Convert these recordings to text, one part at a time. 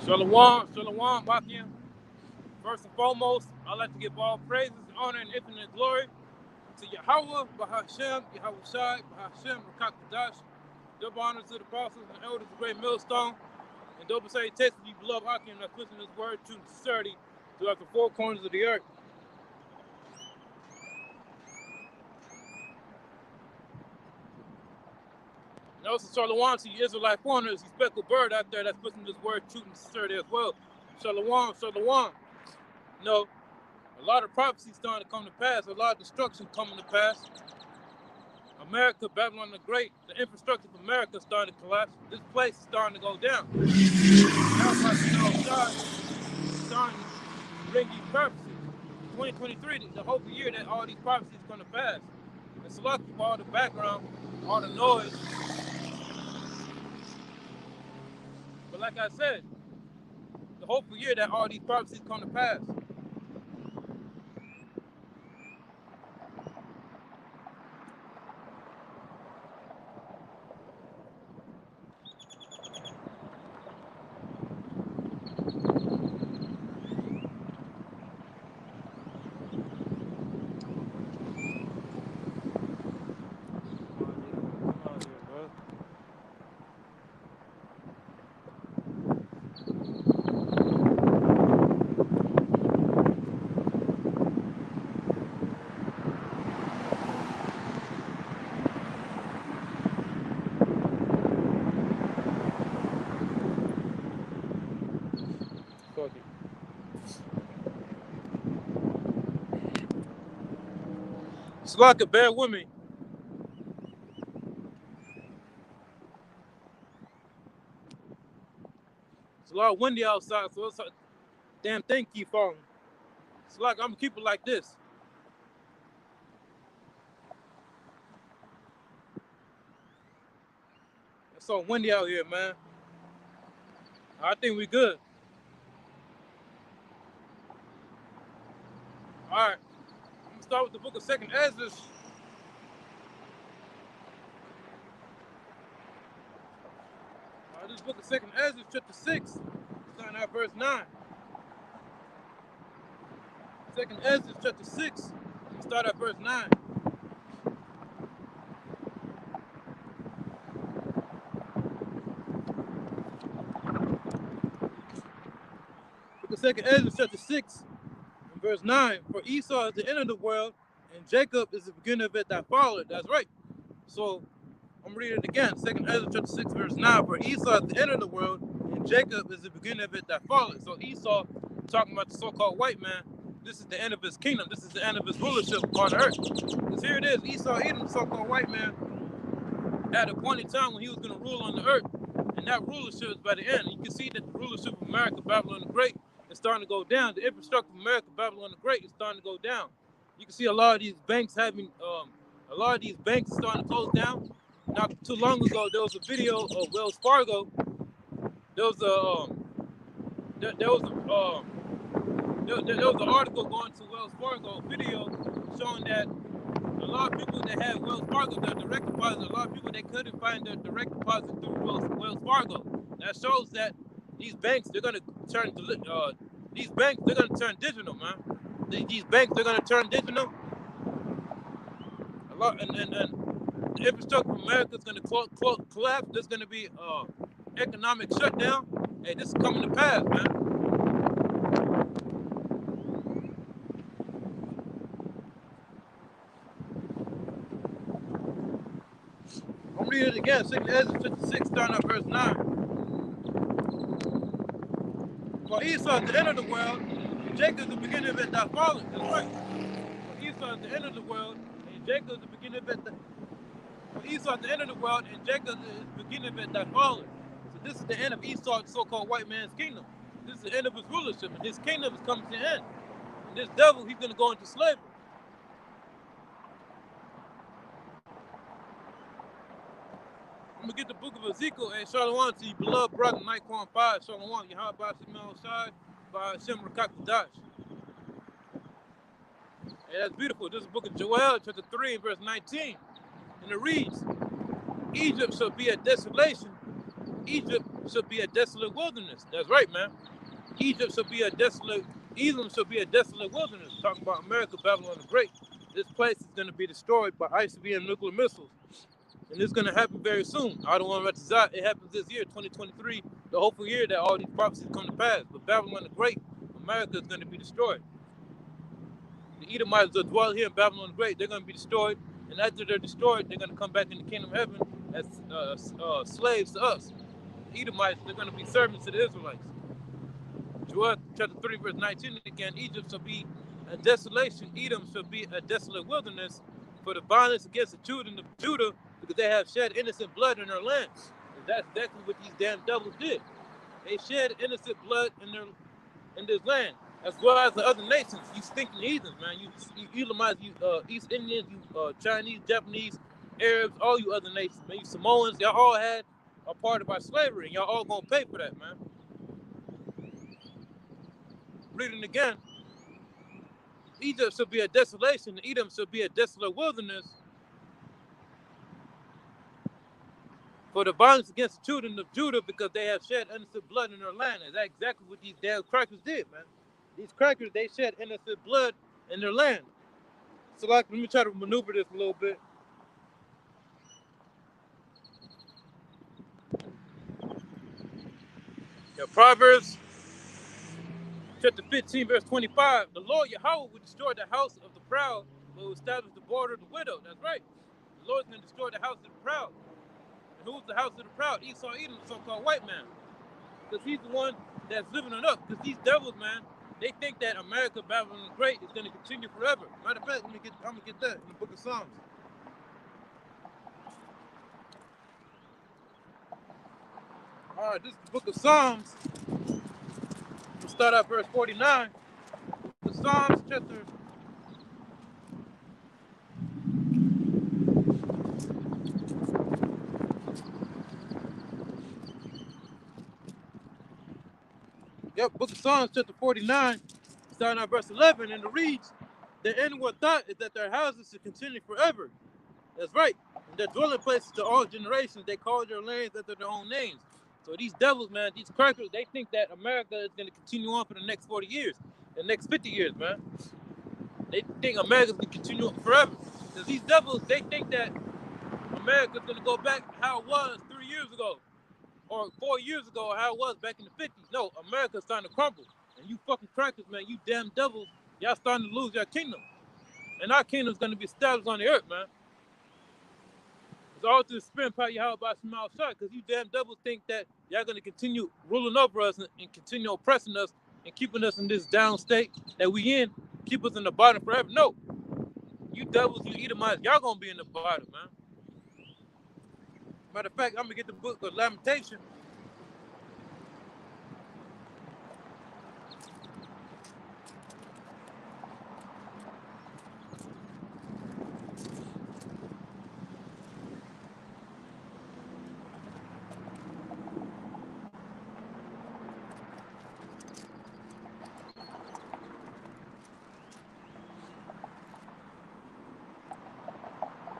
Shalom, shalom, Bakim. First and foremost, I'd like to give all praises, honor, and infinite glory to Yahweh, Bahashem, Yahweh Shai, Bahashem, Rakak Kadash. Double honor to the apostles and elders of Great Millstone, and double say, taste of you beloved Hakim that's listening to this word to sincerity throughout the four corners of the earth. And also, shalom to you Israelite foreigners, you speckled bird out there that's listening to this word to sincerity as well. Shalom, shalom. You know, a lot of prophecies starting to come to pass, a lot of destruction coming to pass. America, Babylon the Great, the infrastructure of America is starting to collapse. This place is starting to go down. Now, starting to bring these prophecies. 2023, the hope year that all these prophecies are going to pass. It's a lot of all the background, all the noise. But like I said, the hopeful year that all these prophecies come to pass. It's like a bear with me. It's a lot windy outside, so it's a damn thing keep falling. It's like I'm gonna keep it like this. It's so windy out here, man. I think we good. All right, I'm gonna start with the book of Second Ezra. This book of Second Ezra, chapter 6, starting at verse 9. Second Ezra, chapter 6, start at verse 9. Book of Second Ezra, chapter 6, and verse 9. For Esau is the end of the world, and Jacob is the beginning of it that followed. That's right. So I'm reading it again. Second Ezra, chapter 6, verse 9. For Esau is the end of the world, and Jacob is the beginning of it that followed. So Esau, talking about the so-called white man, this is the end of his kingdom. This is the end of his rulership upon the earth. Because here it is, Esau, Edom, the so-called white man, at a point in time when he was going to rule on the earth. And that rulership is by the end. You can see that the rulership of America, Babylon the Great, is starting to go down. The infrastructure of America, Babylon the Great, is starting to go down. You can see a lot of these banks having, a lot of these banks are starting to close down. Not too long ago, there was a video of Wells Fargo. There was an article going to Wells Fargo video showing that a lot of people that had Wells Fargo, their direct deposit, a lot of people they couldn't find their direct deposit through Wells Fargo. That shows that these banks they're gonna turn digital, man. These banks they're gonna turn digital. A lot and the infrastructure of America is gonna collapse. There's gonna be economic shutdown. Hey, this is coming to pass, man. I'm reading it again. 2 Ezra 56, starting at verse 9. For Esau is the end of the world, and Jacob is the beginning of it that followed. That's right. For Esau is the end of the world, and Jacob is the beginning of it that. For Esau is the end of the world, and Jacob is the beginning of it that followed. So this is the end of Esau, the so-called white man's kingdom. This is the end of his rulership, and his kingdom is coming to an end. And this devil, he's going to go into slavery. I'm going to get the book of Ezekiel, and Shalom to you, beloved brother, Nike 5, Shalom, Yahweh Shemel Shai, by Hashem Rakak Kadash. Hey, that's beautiful. This is the book of Joel, chapter 3, verse 19. And it reads, Egypt shall be a desolation, Egypt should be a desolate wilderness. That's right, man. Egypt should be a desolate, Edom should be a desolate wilderness. Talking about America, Babylon the Great. This place is going to be destroyed by ICBM nuclear missiles. And it's going to happen very soon. I don't want to Ratzazat. It happens this year, 2023, the hopeful year that all these prophecies come to pass. But Babylon the Great, America is going to be destroyed. The Edomites that dwell here in Babylon the Great, they're going to be destroyed. And after they're destroyed, they're going to come back in the kingdom of heaven as slaves to us. The Edomites, they're going to be servants to the Israelites. Joel chapter 3, verse 19 again, Egypt shall be a desolation, Edom shall be a desolate wilderness for the violence against the children of Judah, because they have shed innocent blood in their land. And that's exactly what these damn devils did. They shed innocent blood in this land, as well as the other nations. You stinking heathens, man. You Elamites, you East Indians, you Chinese, Japanese, Arabs, all you other nations, man. You Samoans, y'all all had a part of our slavery, and y'all all gonna pay for that, man. Reading again, Egypt shall be a desolation, Edom shall be a desolate wilderness for the violence against the children of Judah, because they have shed innocent blood in their land. And that's exactly what these damn crackers did, man. These crackers, they shed innocent blood in their land. So like, let me try to maneuver this a little bit. Yeah, Proverbs chapter 15, verse 25. The Lord Yahweh will destroy the house of the proud, but will establish the border of the widow. That's right. The Lord's going to destroy the house of the proud. And who's the house of the proud? Esau Edom, the so-called white man. Because he's the one that's living it up. Because these devils, man, they think that America, Babylon the Great, is going to continue forever. Matter of fact, I'm going to get that in the book of Psalms. All right, this is the book of Psalms. We'll start at verse 49. The Psalms chapter... Yep, book of Psalms chapter 49, starting at verse 11, and it reads, their inward thought is that their houses should continue forever. That's right. And their dwelling places to all generations, they call their lands after their own names. So these devils, man, these crackers, they think that America is going to continue on for the next 40 years, the next 50 years, man. They think America's going to continue on forever. Because these devils, they think that America's going to go back how it was 3 years ago, or 4 years ago, or how it was back in the 50s. No, America's starting to crumble. And you fucking crackers, man, you damn devils, y'all starting to lose your kingdom. And our kingdom's going to be established on the earth, man. It's all through the spirit power Yahweh by small shot, because you damn devils think that y'all going to continue ruling over us and continue oppressing us and keeping us in this down state that we in, keep us in the bottom forever. No. You devils, you Edomites, y'all going to be in the bottom, man. Matter of fact, I'm going to get the book of Lamentation.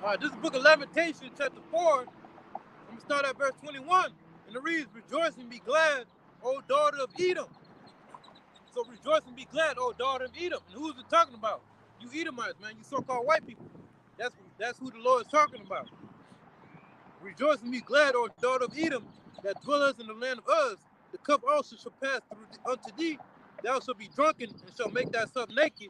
All right, this is the book of Lamentation, chapter 4. I'm going to start at verse 21. And it reads, rejoice and be glad, O daughter of Edom. So rejoice and be glad, O daughter of Edom. And who's it talking about? You Edomites, man. You so-called white people. That's who the Lord is talking about. Rejoice and be glad, O daughter of Edom, that dwelleth in the land of Uz. The cup also shall pass through unto thee. Thou shalt be drunken and shalt make thyself naked.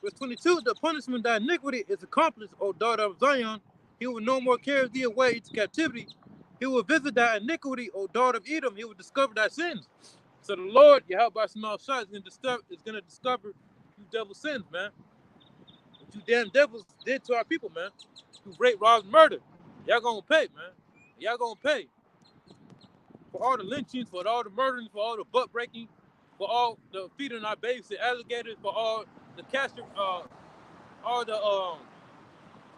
Verse 22, the punishment of thy iniquity is accomplished, O daughter of Zion. He will no more carry thee away into captivity. He will visit thy iniquity, O daughter of Edom. He will discover thy sins. So the Lord, Yahweh by small shots, is going to discover you devil sins, man. What you damn devils did to our people, man. You rape, rob, murder. Y'all gonna pay, man. Y'all gonna pay. For all the lynchings, for all the murdering, for all the butt breaking, for all the feeding our babies to alligators, for all the casting, all the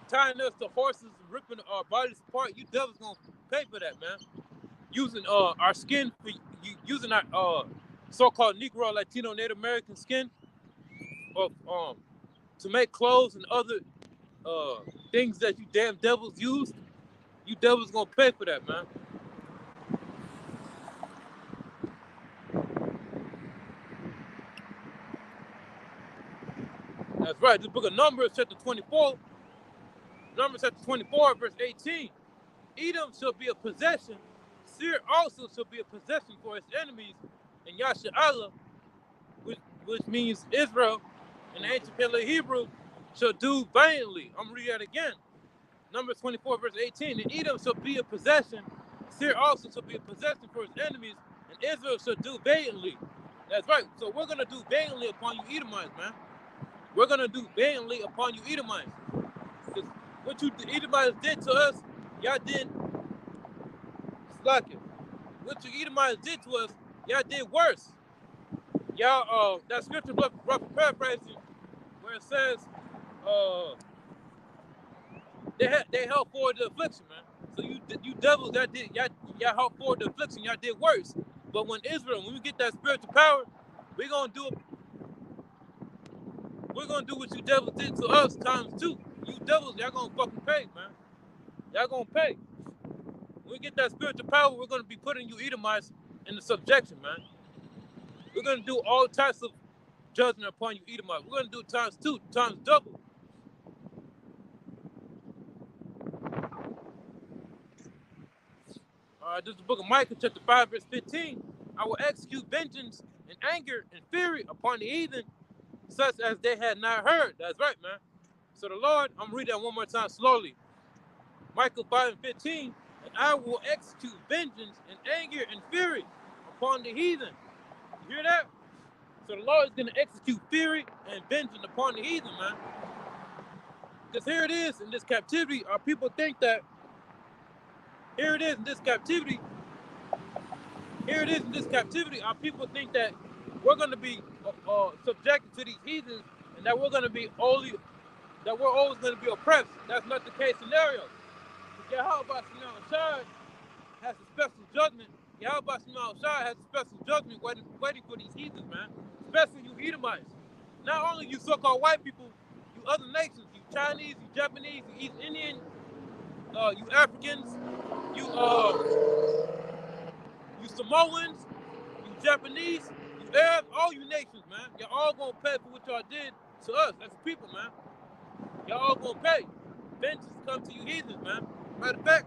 tying us to horses and ripping our bodies apart. You devils gonna pay for that, man. Using our skin, for using our so-called Negro, Latino, Native American skin, of to make clothes and other things that you damn devils use. You devils gonna pay for that, man. That's right. The book of Numbers, chapter 24. Numbers chapter 24, verse 18. Edom shall be a possession. Seir also shall be a possession for its enemies. And Yasha'Allah, which means Israel, in the ancient Paleo Hebrew, shall do valiantly. I'm going to read that again. Numbers 24, verse 18. And Edom shall be a possession. Seir also shall be a possession for its enemies. And Israel shall do valiantly. That's right. So we're going to do valiantly upon you Edomites, man. We're going to do valiantly upon you Edomites. Because what you Edomites did to us, y'all did slack it. What you Edomites did to us, y'all did worse. Y'all, that scripture, rough paraphrasing, where it says, they helped forward the affliction, man. So you devils that did y'all helped forward the affliction, y'all did worse. But when we get that spiritual power, we're gonna do what you devils did to us times two. You devils, y'all gonna fucking pay, man. Y'all gonna pay. When we get that spiritual power, we're gonna be putting you Edomites in the subjection, man. We're gonna do all types of judgment upon you Edomites. We're gonna do times two, times double. This is the book of Micah, chapter 5, verse 15. I will execute vengeance and anger and fury upon the heathen, such as they had not heard. That's right, man. So the Lord, I'm reading that one more time slowly. Micah 5 and 15. And I will execute vengeance and anger and fury upon the heathen. You hear that? So the Lord is going to execute fury and vengeance upon the heathen, man. Because here it is in this captivity. Our people think that Here it is in this captivity. Our people think that we're going to be subjected to these heathens, and that we're always going to be oppressed. That's not the case scenario. Yahweh Shai has a special judgment. Yahweh Shai has a special judgment waiting for these heathens, man. Especially you Edomites. Not only you so-called white people, you other nations, you Chinese, you Japanese, you East Indian, you Africans, you Samoans, you Japanese, you Arabs, all you nations, man. Y'all all gonna pay for what y'all did to us as a people, man. Y'all all gonna pay. Vengeance come to you heathens, man. Matter of fact,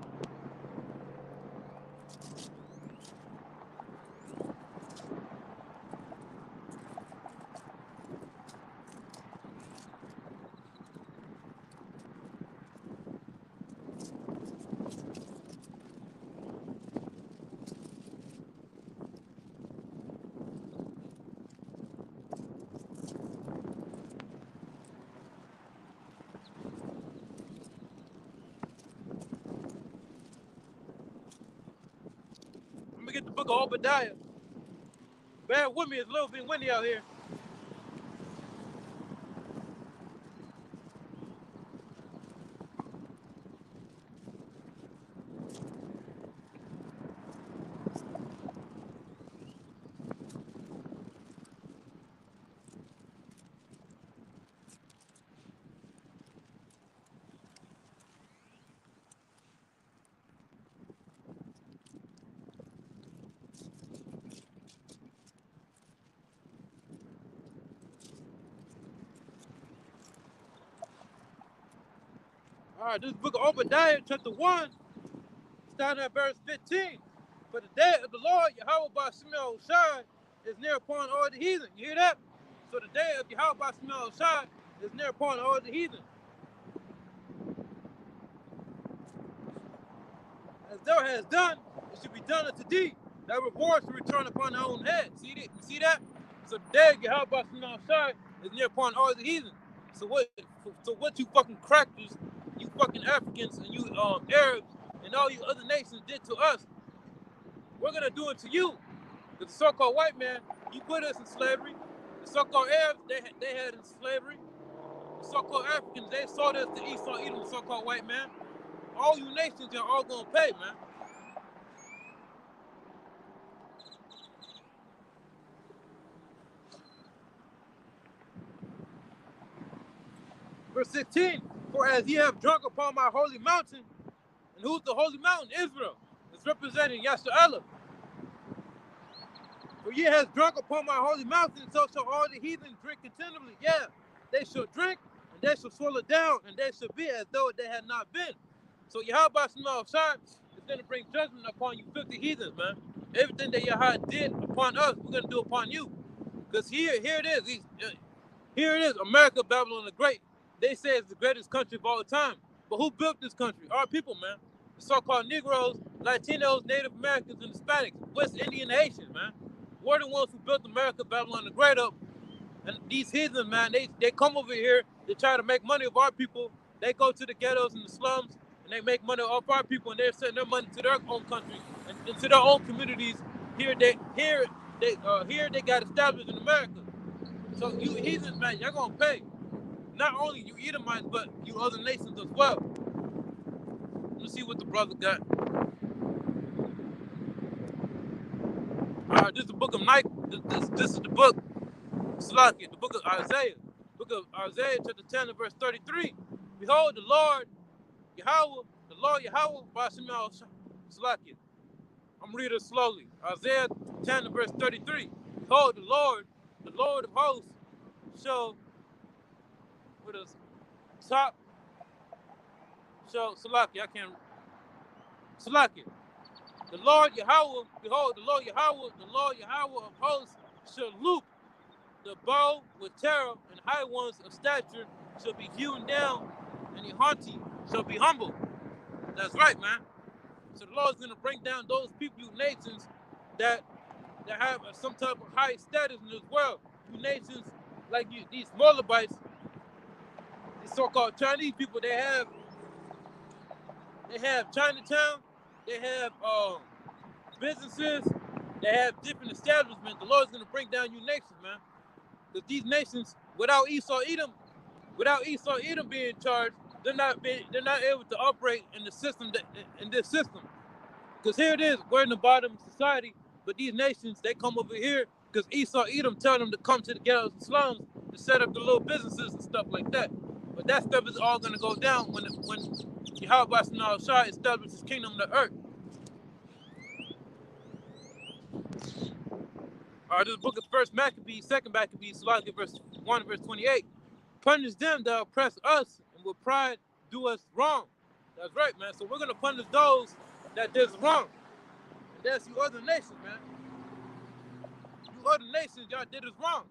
let me get the book of Obadiah. Bear with me, it's a little bit windy out here. All right, this book of Obadiah, chapter 1, starting at verse 15. For the day of the Lord, Yahweh Bashimel Shai, is near upon all the heathen. You hear that? So the day of Yahweh Bashimel Shai is near upon all the heathen. As thou hast done, it should be done unto thee. Thy reward should return upon thy own head. You see that? So the day of Yahweh Bashimel Shai is near upon all the heathen. So what you fucking crackers, you fucking Africans, and you Arabs, and all you other nations did to us, we're gonna do it to you. The so-called white man, you put us in slavery. The so-called Arabs, they had in slavery. The so-called Africans, they sold us to Esau, Edom, the so-called white man. All you nations, y'all all gonna pay, man. Verse 16, for as ye have drunk upon my holy mountain, and who's the holy mountain? Israel. It's representing Yasha'Allah. For ye has drunk upon my holy mountain, so shall all the heathen drink continually. Yeah. they shall drink, and they shall swallow down, and they shall be as though they had not been. So Yahweh Shai is going to bring judgment upon you 50 heathens, man. Everything that Yahweh did upon us, we're going to do upon you. Because here it is. Here it is, America, Babylon the Great. They say it's the greatest country of all time. But who built this country? Our people, man. The so-called Negroes, Latinos, Native Americans, and Hispanics, West Indian Haitians, man. We're the ones who built America, Babylon the Great up. And these heathens, man, they come over here, they try to make money of our people. They go to the ghettos and the slums, and they make money off our people, and they're sending their money to their own country and to their own communities. Here they got established in America. So you heathens, man, y'all gonna pay. Not only you Edomites, but you other nations as well. Let's see what the brother got. This is the book of Nike. This is the book, Slakia, the book of Isaiah. Book of Isaiah, chapter 10, and verse 33. Behold, the Lord Yahweh, by Slakia. I'm reading it slowly. Isaiah 10, and verse 33. Behold, the Lord of hosts, shall, with a top, shall, Salakia, I can't, Salakia. The Lord Yahweh, behold, the Lord Yahweh of hosts shall loop the bow with terror, and high ones of stature shall be hewn down, and the haughty shall be humbled. That's right, man. So the Lord's going to bring down those people, you nations, that have some type of high status in this world. You nations like you, these Moabites, these so-called Chinese people, they have Chinatown, they have businesses, they have different establishments. The Lord's going to bring down you nations, man. Because these nations, without Esau Edom being in charge, they're not able to operate in the system in this system. Because here it is, we're in the bottom of society, but these nations, they come over here because Esau Edom tell them to come to the ghettos and slums to set up the little businesses and stuff like that. But that stuff is all going to go down when Yahweh Shai establishes his kingdom on the earth. This book of First Maccabees, Second Maccabees, verse 1, verse 28. Punish them that oppress us and with pride do us wrong. That's right, man. So we're going to punish those that did us wrong. And that's you other nations, man. You other nations, y'all did us wrong.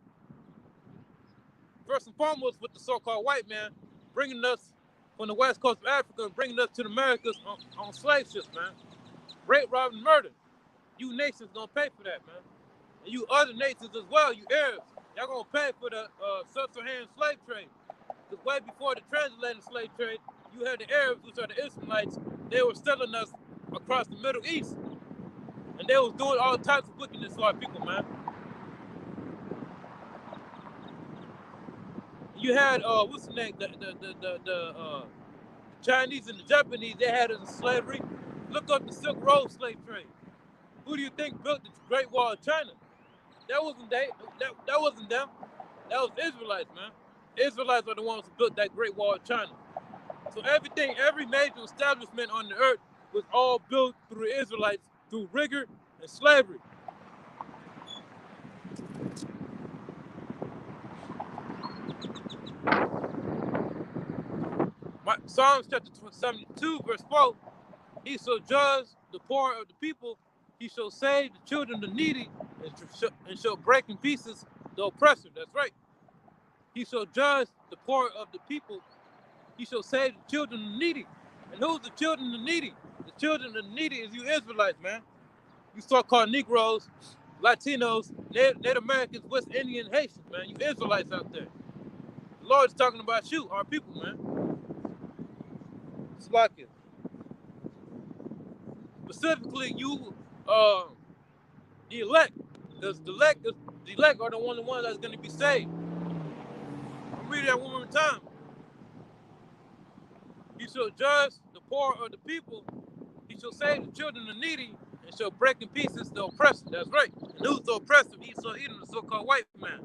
First and foremost with the so-called white man bringing us from the west coast of Africa and bringing us to the Americas on slave ships, man. Rape, rob, and murder. You nations going to pay for that, man. And you other nations as well, you Arabs, y'all gonna pay for the sub-Saharan slave trade. Because way before the transatlantic slave trade, you had the Arabs, which are the Israelites, they were selling us across the Middle East. And they was doing all types of wickedness to our people, man. You had, what's the name, the Chinese and the Japanese, they had us in slavery. Look up the Silk Road slave trade. Who do you think built the Great Wall of China? That wasn't that wasn't them. That was Israelites, man. Israelites are the ones who built that Great Wall of China. So every major establishment on the earth was all built through the Israelites, through rigor and slavery. Psalms chapter 72, verse 4, he shall judge the poor of the people, he shall save the children of the needy, and shall break in pieces the oppressor. That's right. He shall judge the poor of the people, he shall save the children of the needy. And who's the children of the needy? The children of the needy is you Israelites, man. You so-called Negroes, Latinos, Native Americans, West Indian, Haitians, man. You Israelites out there. The Lord is talking about you, our people, man. Slakia. Specifically, you, the elect, because the elect are the only ones that's going to be saved. I'm reading that one more time. He shall judge the poor of the people. He shall save the children of the needy, and shall break in pieces the oppressor. That's right. And who's the oppressor? Esau Edom, the so-called white man.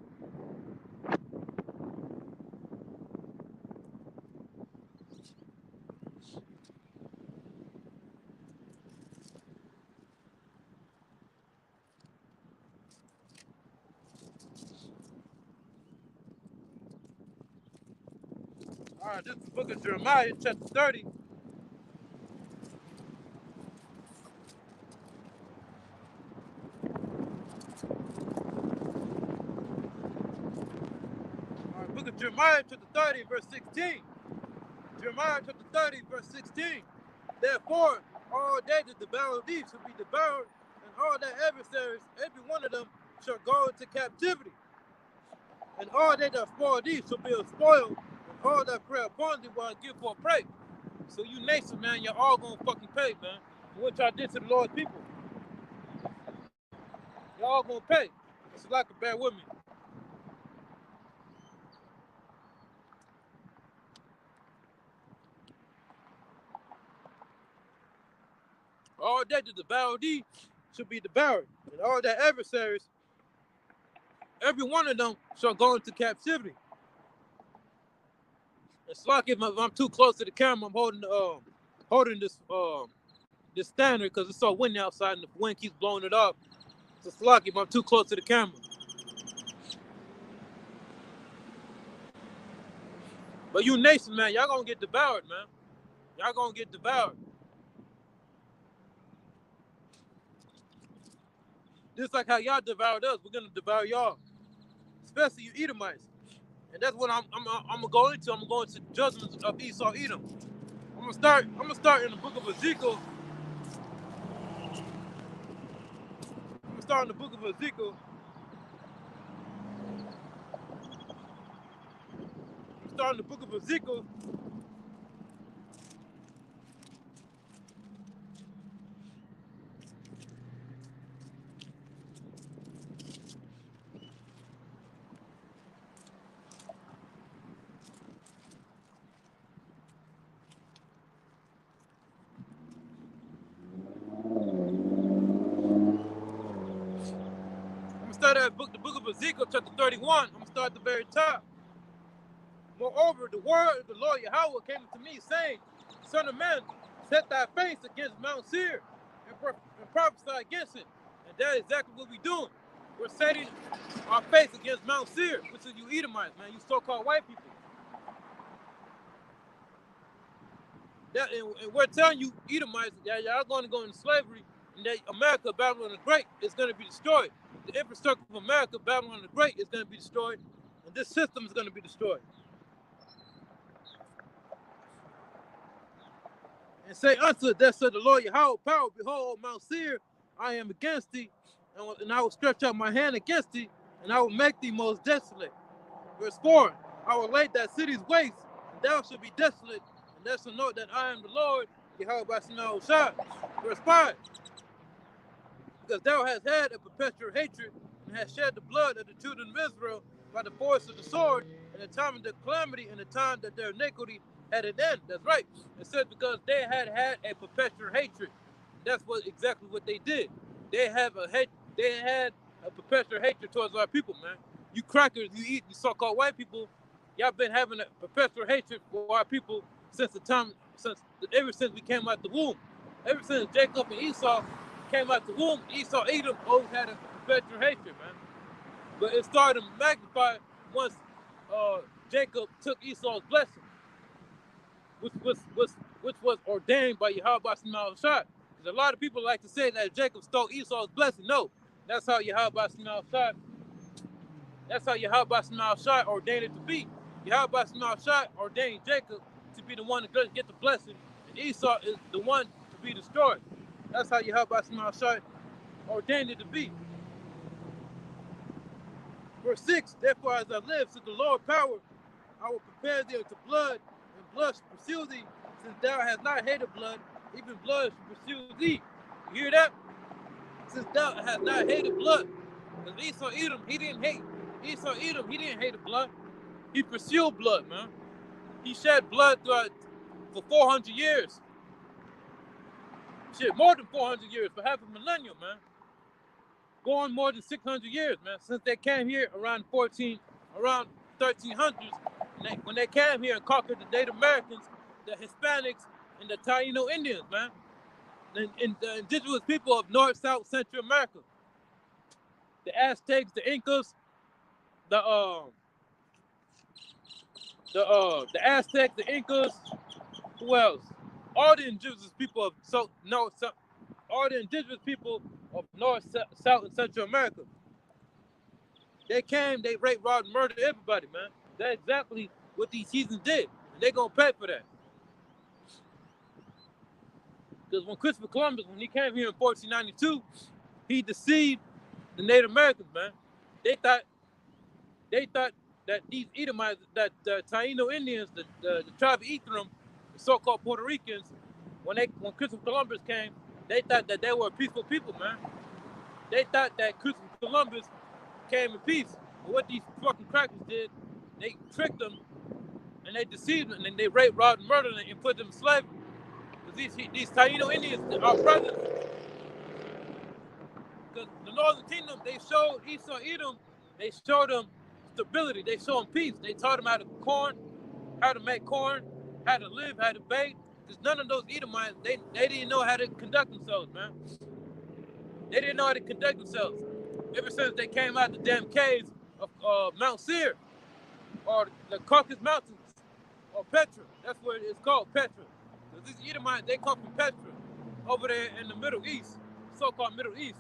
All right, this is the book of Jeremiah, chapter 30. All right, book of Jeremiah, chapter 30, verse 16. Jeremiah, chapter 30, verse 16. Therefore, all they that devour thee shall be devoured, and all their adversaries, every one of them, shall go into captivity. And all they that spoil thee shall be spoiled, and all that prey upon thee will I give for a prey. So you nation, man, you're all gonna fucking pay, man. For what y'all did to the Lord's people. Y'all all gonna pay. It's like a bear with me. All they that devour thee shall be devoured, and all their adversaries, every one of them shall go into captivity. It's like if I'm too close to the camera, I'm holding this standard because it's so windy outside and the wind keeps blowing it off. It's like if I'm too close to the camera. But you nation, man, y'all gonna get devoured, man. Y'all gonna get devoured. Just like how y'all devoured us, we're gonna devour y'all, especially you Edomites. And that's what I'm gonna go into. I'm gonna go into judgments of Esau, Edom. I'm gonna start in the book of Ezekiel. I'm gonna start in the book of Ezekiel. Start in the book of Ezekiel. I'm gonna start at the book of Ezekiel, chapter 31. I'm gonna start at the very top. Moreover, the word of the Lord Yahweh came to me, saying, Son of man, set thy face against Mount Seir and prophesy against it. And that is exactly what we're doing. We're setting our face against Mount Seir, which is you Edomites, man, you so-called white people. And we're telling you Edomites that y'all going to go into slavery, and that America, Babylon the Great, is going to be destroyed. The infrastructure of America, Babylon the Great, is going to be destroyed, and this system is going to be destroyed. And say unto it, that said the Lord Yahweh power, behold, Mount Seir, I am against thee, and I will stretch out my hand against thee, and I will make thee most desolate. Verse 4, I will lay that city's waste, and thou shalt be desolate, and thou shalt know that I am the Lord, Yahweh by Shah. Verse 5, because thou hast had a perpetual hatred, and hast shed the blood of the children of Israel by the force of the sword, in the time of their calamity, and the time that their iniquity had an end. That's right. It says because they had a perpetual hatred. That's exactly what they did. They had a perpetual hatred towards our people, man. You crackers, you so-called white people, y'all been having a perpetual hatred for our people ever since we came out the womb. Ever since Jacob and Esau came out the womb, Esau, Edom always had a perpetual hatred, man. But it started to magnify once Jacob took Esau's blessing, which was ordained by Yahweh Shah. A lot of people like to say that Jacob stole Esau's blessing. No, that's how Yahweh Shah. That's how Yahweh Shah ordained it to be. Yahweh Shah ordained Jacob to be the one to get the blessing, and Esau is the one to be destroyed. That's how Yahweh Shah ordained it to be. Verse 6, therefore as I live, said the Lord power, I will prepare thee unto blood, and blood shall pursue thee, since thou hast not hated blood, even blood shall pursue thee. You hear that? Since thou hast not hated blood. Because Esau Edom, he didn't hate. Esau Edom, he didn't hate the blood. He pursued blood, man. He shed blood for 400 years. Shit, more than 400 years, for half a millennium, man. Going more than 600 years, man, since they came here around 1300s. When they came here and conquered the Native Americans, the Hispanics, and the Taino Indians, man. And the indigenous people of North, South, Central America. The Aztecs, the Incas, the the Aztecs, the Incas, who else? All the indigenous people of all the indigenous people of North, South, and Central America. They came, they raped, robbed, and murdered everybody, man. That's exactly what these heathens did, and they're gonna pay for that. Because when Christopher Columbus, when he came here in 1492, he deceived the Native Americans, man. They thought they thought that these Edomites, that the Taino Indians, the tribe of Ephraim, the so-called Puerto Ricans, when Christopher Columbus came, they thought that they were a peaceful people, man. They thought that Christopher Columbus came in peace. But what these fucking crackers did, they tricked them and they deceived them and they raped, robbed, and murdered them and put them in slavery. Because these Taino Indians are brothers. Because the Northern Kingdom, they showed Esau Edom, they showed them stability, they showed them peace. They taught them how to make corn, how to live, how to bake. Because none of those Edomites, they didn't know how to conduct themselves, man. They didn't know how to conduct themselves. Ever since they came out the damn caves of Mount Seir, or the Caucasus Mountains, or Petra. That's what it's called, Petra. Because these Edomites, they come from Petra, over there in the Middle East, so-called Middle East.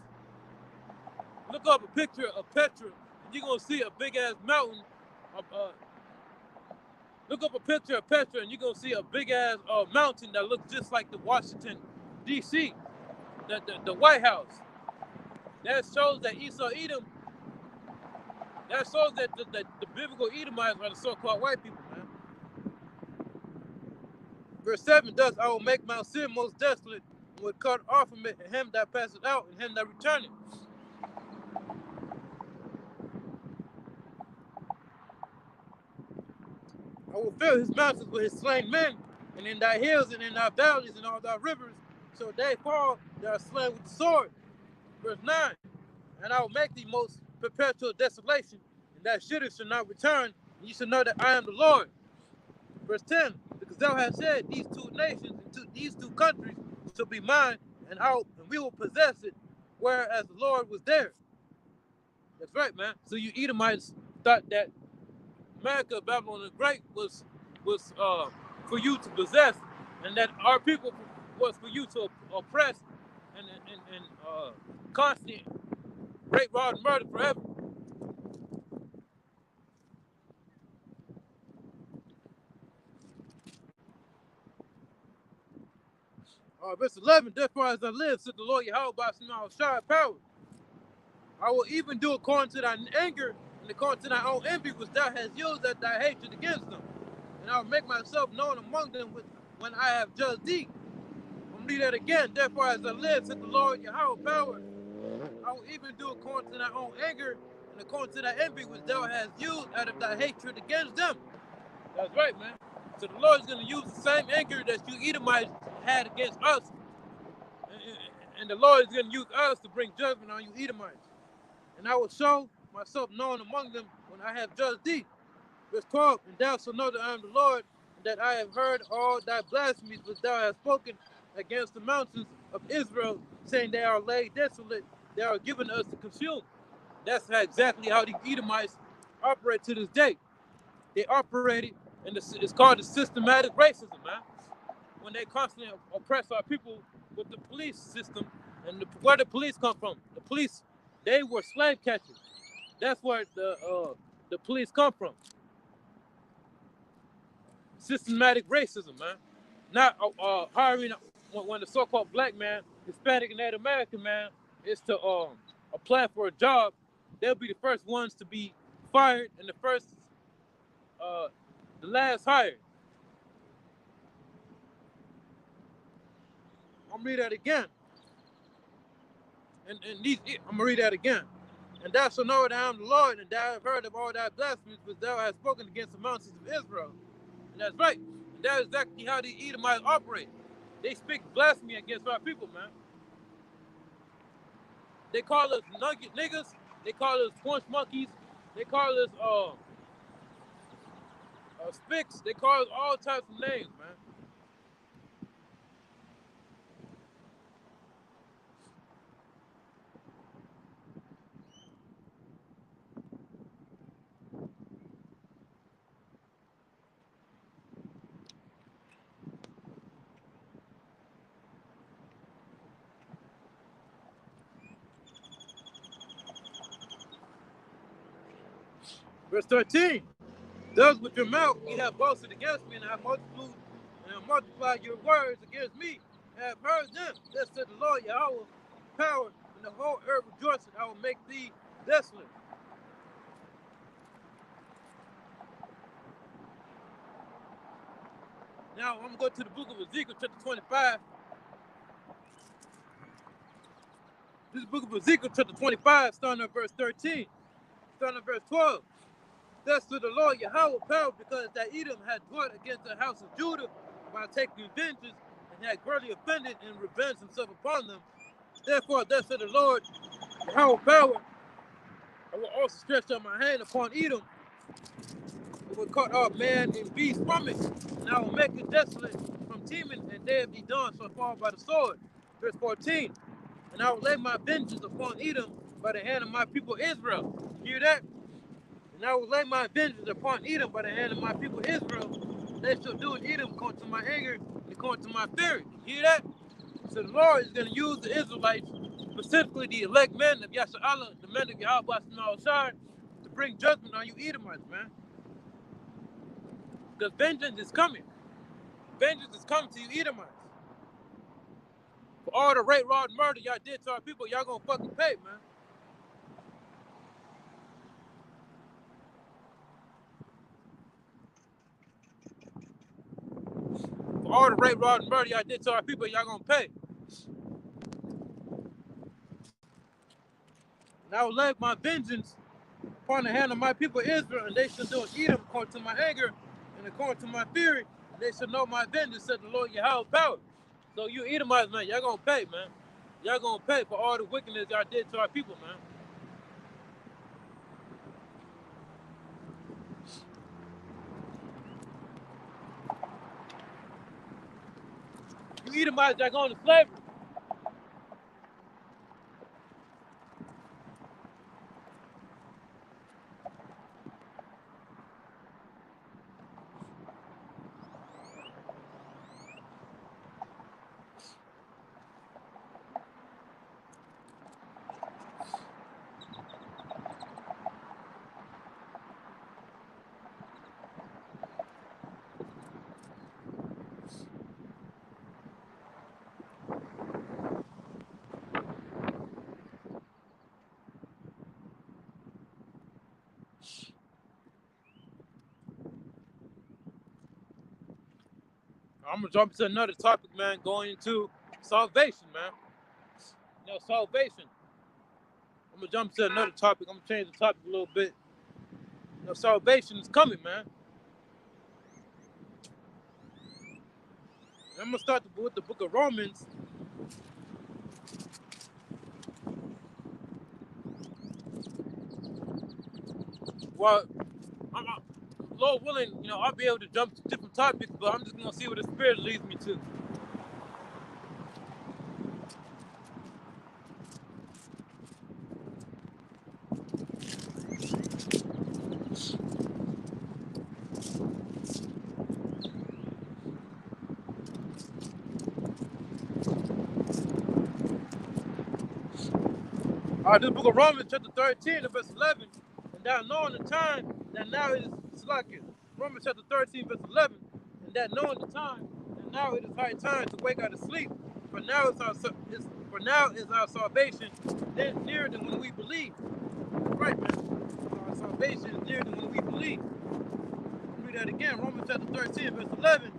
Look up a picture of Petra, and you're going to see a big-ass mountain. Look up a picture of Petra, and you're going to see a big-ass mountain that looks just like the Washington, D.C., the White House. That shows that Esau Edom, that shows that the biblical Edomites are the so-called white people, man. Verse 7, thus I will make Mount Seir most desolate, and will cut off from it, and him that passeth out, and him that returneth. I will fill his mountains with his slain men, and in thy hills and in thy valleys and all thy rivers, so they fall that are slain with the sword. Verse 9, and I will make thee most perpetual desolation, and that shitteth shall not return, and you shall know that I am the Lord. Verse 10, because thou hast said, these two nations and these two countries shall be mine, and we will possess it, whereas the Lord was there. That's right, man. So you Edomites thought that America, Babylon the Great, was for you to possess, and that our people was for you to oppress and constantly rape, rob, and murder forever. Verse 11, therefore as I live, said the Lord Yahweh by small shire power, I will even do according to thine anger and according to thy own envy which thou hast used at thy hatred against them. And I will make myself known among them when I have judged thee. I'm going to read that again. Therefore as I live, said the Lord Yahweh power, I will even do according to thy own anger and according to thy envy which thou hast used out of thy hatred against them. That's right, man. So the Lord is going to use the same anger that you Edomites had against us. And the Lord is going to use us to bring judgment on you Edomites. And I will show myself known among them when I have judged thee. Verse 12, and thou shalt know that I am the Lord, and that I have heard all thy blasphemies which thou hast spoken against the mountains of Israel, saying they are laid desolate, they are given us to consume. That's exactly how the Edomites operate to this day. They operated, and it's called the systematic racism, man. When they constantly oppress our people with the police system, and where the police come from? The police, they were slave catchers. That's where the police come from. Systematic racism, man. Not hiring when the so-called black man, Hispanic and Native American man is to apply for a job, they'll be the first ones to be fired and the last hired. I'm gonna read that again. And I'm gonna read that again. And thou shalt know that I am the Lord, and thou have heard of all thy blasphemies which thou hast spoken against the mountains of Israel. And that's right. And that is exactly how the Edomites operate. They speak blasphemy against our people, man. They call us niggas. They call us punch monkeys. They call us spicks. They call us all types of names, man. Verse 13. Thus with your mouth ye have boasted against me, and have multiplied your words against me, and have heard them. Thus said the Lord Yahweh, power, and the whole earth rejoicing. I will make thee desolate. Now I'm going to go to the book of Ezekiel, chapter 25. This is the book of Ezekiel, chapter 25, starting at verse 13, starting at verse 12. Thus to the Lord Yahweh power, because that Edom had dwelt against the house of Judah by taking vengeance, and had greatly offended and revenged himself upon them. Therefore, thus to the Lord Yahweh power, I will also stretch out my hand upon Edom, and will cut off man and beast from it, and I will make it desolate from Teman, and they of Edom shall fall by the sword. Verse 14. And I will lay my vengeance upon Edom by the hand of my people Israel. Hear that? And I will lay my vengeance upon Edom by the hand of my people Israel. They shall do in Edom according to my anger and according to my fury. Hear that? So the Lord is going to use the Israelites, specifically the elect men of Yasharallah, the men of Yahweh Shai, to bring judgment on you Edomites, man. Because vengeance is coming. Vengeance is coming to you Edomites. For all the rape, rob, and murder y'all did to our people, y'all gonna fucking pay, man. For all the rape, rob, and murder y'all did to our people, y'all gonna pay. And I will lay my vengeance upon the hand of my people Israel, and they shall do in Edom according to my anger and according to my fury, and they shall know my vengeance, said the Lord Yahweh power. So you Edomites, man, y'all gonna pay, man. Y'all gonna pay for all the wickedness y'all did to our people, man. You Edomites, y'all going to slavery. I'm gonna jump into another topic, man, going into salvation, man. You know, salvation. I'm gonna jump to another topic. I'm gonna change the topic a little bit. You know, salvation is coming, man. And I'm gonna start with the book of Romans. Well, Lord willing, you know, I'll be able to jump to different topics, but I'm just gonna see what the Spirit leads me to. All right, this book of Romans, chapter 13, verse 11. And thou knowing the time that now it is slacking. Romans chapter 13, verse 11. And that knowing the time that now it is high time to wake out of sleep. For now is our salvation nearer than when we believe. Right, man. Our salvation is nearer than when we believe. Read that again. Romans chapter 13, verse 11.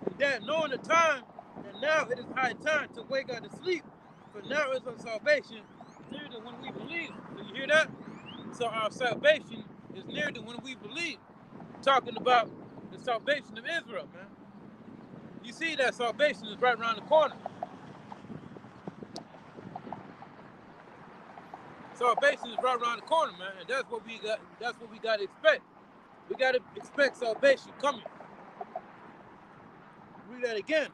And that knowing the time that now it is high time to wake out of sleep. For now is our salvation nearer than when we believe. Do you hear that? So our salvation is nearer than when we believe. Talking about the salvation of Israel, man. You see that salvation is right around the corner. Salvation is right around the corner, man, and that's what we got. That's what we got to expect. We got to expect salvation coming. Read that again.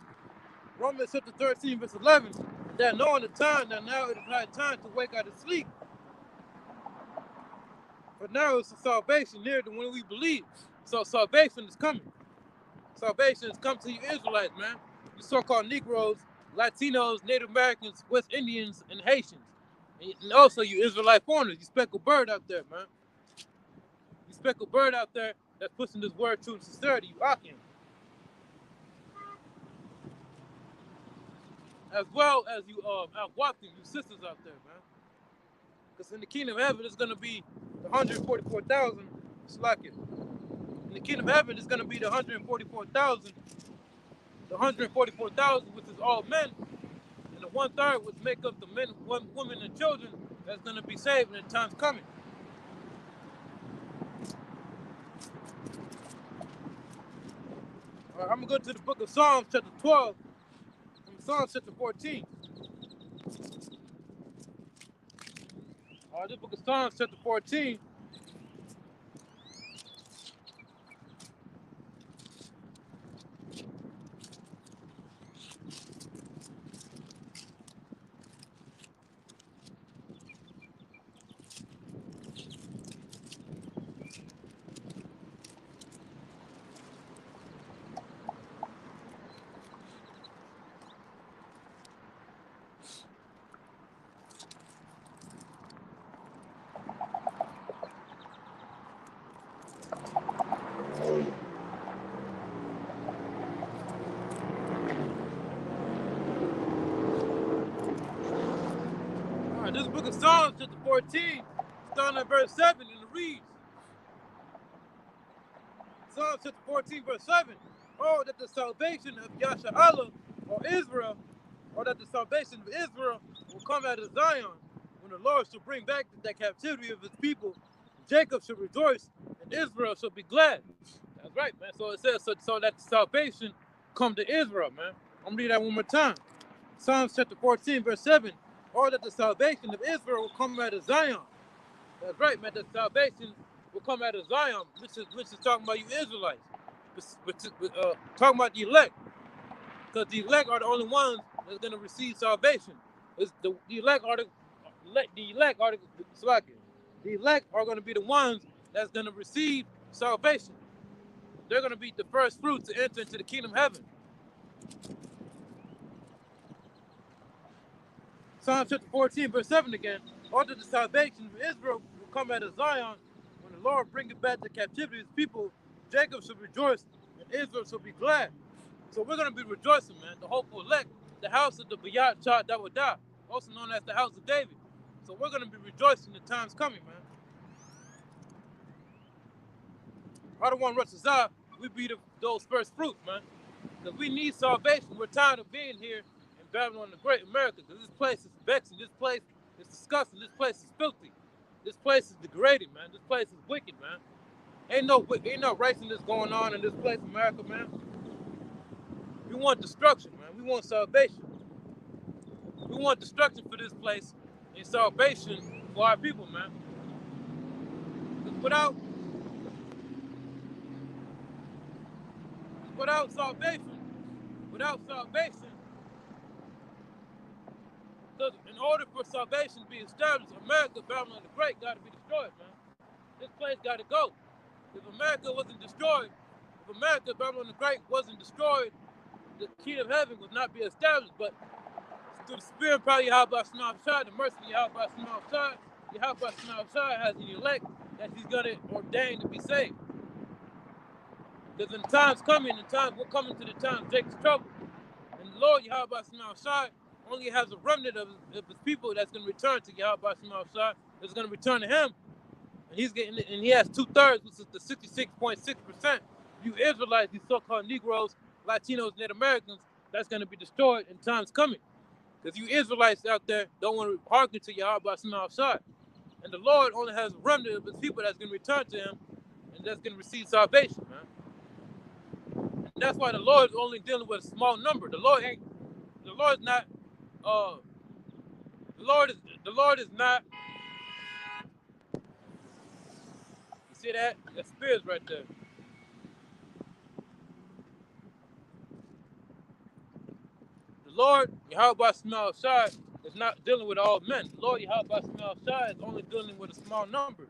Romans chapter 13, verse 11. That knowing the time that now it is high time to wake out of sleep. But now it's a salvation nearer than when we believe. So salvation is coming. Salvation has come to you Israelites, man. You so-called Negroes, Latinos, Native Americans, West Indians, and Haitians. And also you Israelite foreigners, you speckled bird out there, man. speckled bird out there that's pushing this word to sincerity, you Akim. As well as you Al-Wathim, you sisters out there, man. Because in the kingdom of heaven, it's going to be the 144,000. It's like it. In the kingdom of heaven, it's going to be the 144,000. The 144,000, which is all men. And the 1/3, which make up the men, women, and children, that's going to be saved in the times coming. All right, I'm going to go to the book of Psalms, chapter 12, from Psalms, chapter 14. All right, this book of Psalms, chapter 14. All right, this book of Psalms, chapter 14, starting at verse 7, and it reads, Psalms chapter 14, verse 7. Oh, that the salvation of Yasha'Allah, or Israel, or that the salvation of Israel will come out of Zion, when the Lord shall bring back the captivity of his people. Jacob shall rejoice, and Israel shall be glad. That's right, man. So it says, so that the salvation come to Israel, man. I'm going to read that one more time. Psalms chapter 14, verse 7. Or that the salvation of Israel will come out of Zion. That's right, man. The salvation will come out of Zion, which is talking about you Israelites. Talking about the elect. Because the elect are the only ones that's going to receive salvation. The elect are going to be the ones that's going to receive salvation. They're going to be the first fruit to enter into the kingdom of heaven. Psalm chapter 14, verse 7 again. After the salvation of Israel will come out of Zion, when the Lord bringeth back the captivity of his people, Jacob shall rejoice, and Israel shall be glad. So we're going to be rejoicing, man. The hopeful elect, the house of the Bayat Shah Dawadah, also known as the house of David. So we're going to be rejoicing the times coming, man. I don't want Rushazah, we be those first fruits, man. Because we need salvation. We're tired of being here in Babylon the Great America. Because this place is vexing. This place is disgusting. This place is filthy. This place is degrading, man. This place is wicked, man. Ain't no righteousness going on in this place, America, man. We want destruction, man. We want salvation. We want destruction for this place and salvation for our people, man. Without salvation, because in order for salvation to be established, America, Babylon the Great, got to be destroyed, man. This place got to go. If America wasn't destroyed, if America, Babylon the Great, wasn't destroyed, the kingdom of heaven would not be established. But through the spirit of Yahweh Shai, the mercy of Yahweh Shai has an elect that he's going to ordain to be saved. Because in the times coming, we're coming to the time of Jacob's trouble. And the Lord Yahweh Shai only has a remnant of his people that's going to return to Yahweh Shai, that's going to return to him. And he has 2/3, which is the 66.6%. You Israelites, these so-called Negroes, Latinos, Native Americans, that's going to be destroyed in times coming. Because you Israelites out there don't want to hearken to Yahweh Shai. And the Lord only has a remnant of his people that's going to return to him and that's going to receive salvation, man. And that's why the Lord is only dealing with a small number. The Lord is not. You see that? That spirit's right there. The Lord, Yahweh Shai, is not dealing with all men. The Lord, Yahweh Shai, is only dealing with a small number.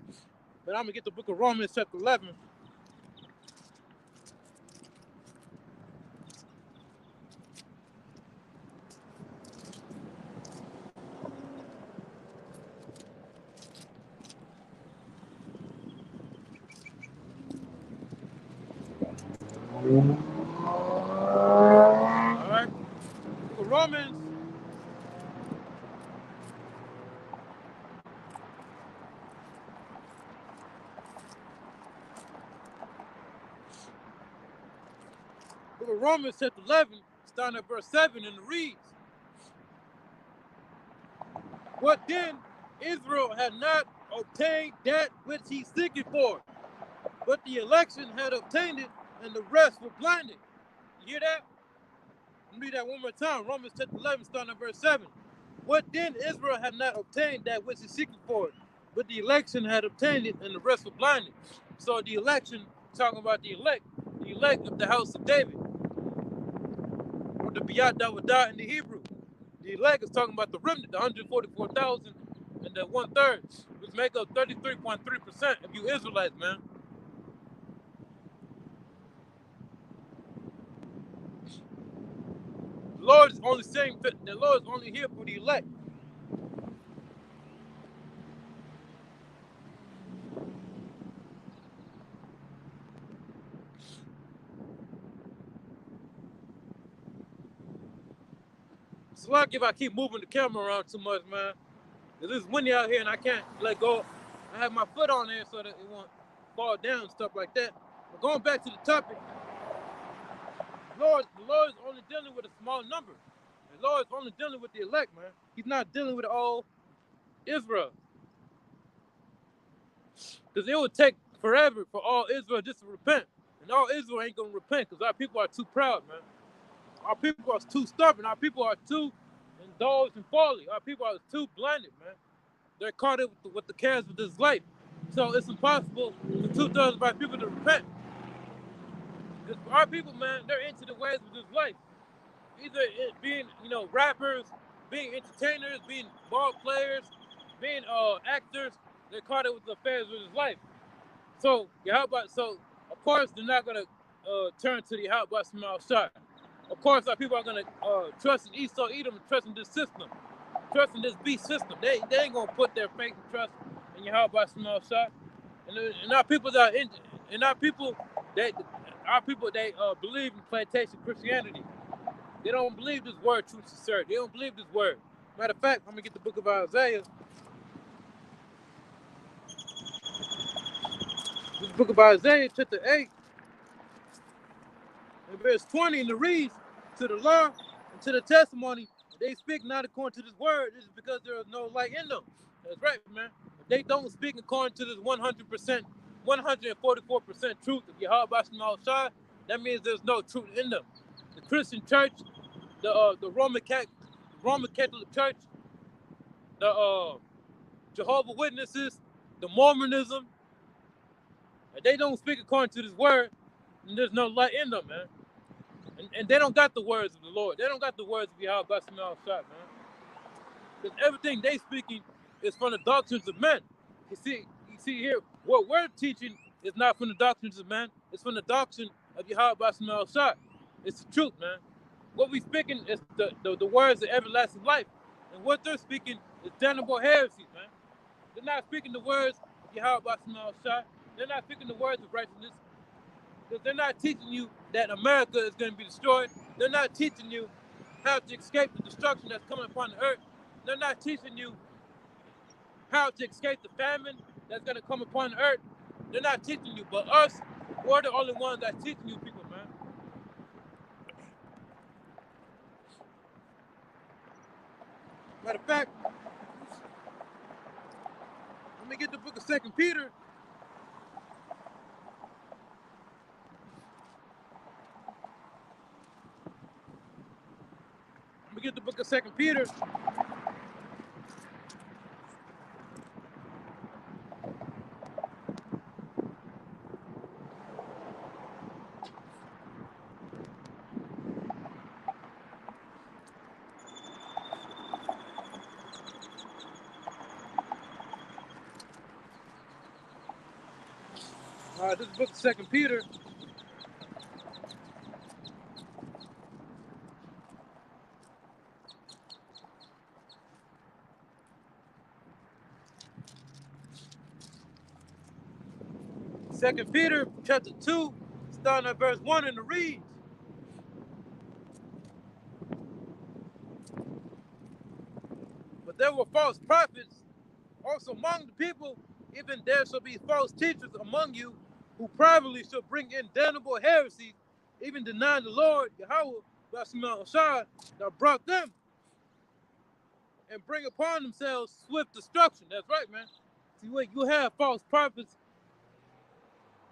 But I'm going to get the book of Romans, chapter 11. All right. For Romans, for Romans chapter 11, starting at verse 7, and it reads, "What then? Israel had not obtained that which he seeketh for, but the election had obtained it, and the rest were blinded." You hear that? Let me read that one more time. Romans chapter 11, starting at verse 7. "What then? Israel had not obtained that which he seeketh for, but the election had obtained it, and the rest were blinded." So the election, talking about the elect of the house of David, or the Biyat Dawadah in the Hebrew. The elect is talking about the remnant, the 144,000 and the 1/3, which make up 33.3% of you Israelites, man. The Lord is only saying that the Lord is only here for the elect. It's like if I keep moving the camera around too much, man. Because it's windy out here and I can't let go. I have my foot on there so that it won't fall down and stuff like that. But going back to the topic, the Lord is only dealing with a small number. The Lord is only dealing with the elect, man. He's not dealing with all Israel. Because it would take forever for all Israel just to repent. And all Israel ain't going to repent because our people are too proud, man. Our people are too stubborn. Our people are too indulged in folly. Our people are too blinded, man. They're caught up with the cares of this life. So it's impossible for 2/3 of our people to repent. Because our people, man, they're into the ways of this life. Either it being, rappers, being entertainers, being ball players, being actors. They're caught up with the affairs of this life. So of course they're not gonna turn to the How About Small Shot. Of course our people are gonna trust in Esau Edom and trust in this system, trust in this beast system. They ain't gonna put their faith and trust in your How About Small Shot. And our people that in and our people they believe in plantation Christianity. They don't believe this word truth sincerity. They don't believe this word. Matter of fact, I'm gonna get the book of Isaiah. This book of Isaiah, chapter 8, and verse 20, and it reads, "To the law and to the testimony, they speak not according to this word. This is because there is no light in them." That's right, man. If they don't speak according to this 100%, 144% truth of Yahweh Shai, that means there's no truth in them. The Christian church, the Roman Catholic Church, the Jehovah Witnesses, the Mormonism, if they don't speak according to this word, then there's no light in them, man. And they don't got the words of the Lord. They don't got the words of Yahweh Shai, man. Because everything they speaking is from the doctrines of men. You see here, what we're teaching is not from the doctrines of men. It's from the doctrine of Yahweh Shai. It's the truth, man. What we speaking is the words of everlasting life. And what they're speaking is damnable heresy, man. They're not speaking the words of Yahweh Shai. They're not speaking the words of righteousness. Because they're not teaching you that America is going to be destroyed. They're not teaching you how to escape the destruction that's coming upon the earth. They're not teaching you how to escape the famine that's going to come upon the earth. They're not teaching you, but us, we're the only ones that's teaching you people, man. Matter of fact, let me get the book of 2 Peter. Let me get the book of 2 Peter. This book of 2 Peter. Second Peter chapter 2, down at verse 1 and it reads, but there were false prophets also among the people, even there shall be false teachers among you, who privately shall bring in damnable heresies, even denying the Lord Yahweh that brought them, and bring upon themselves swift destruction. That's right, man. See, what you have false prophets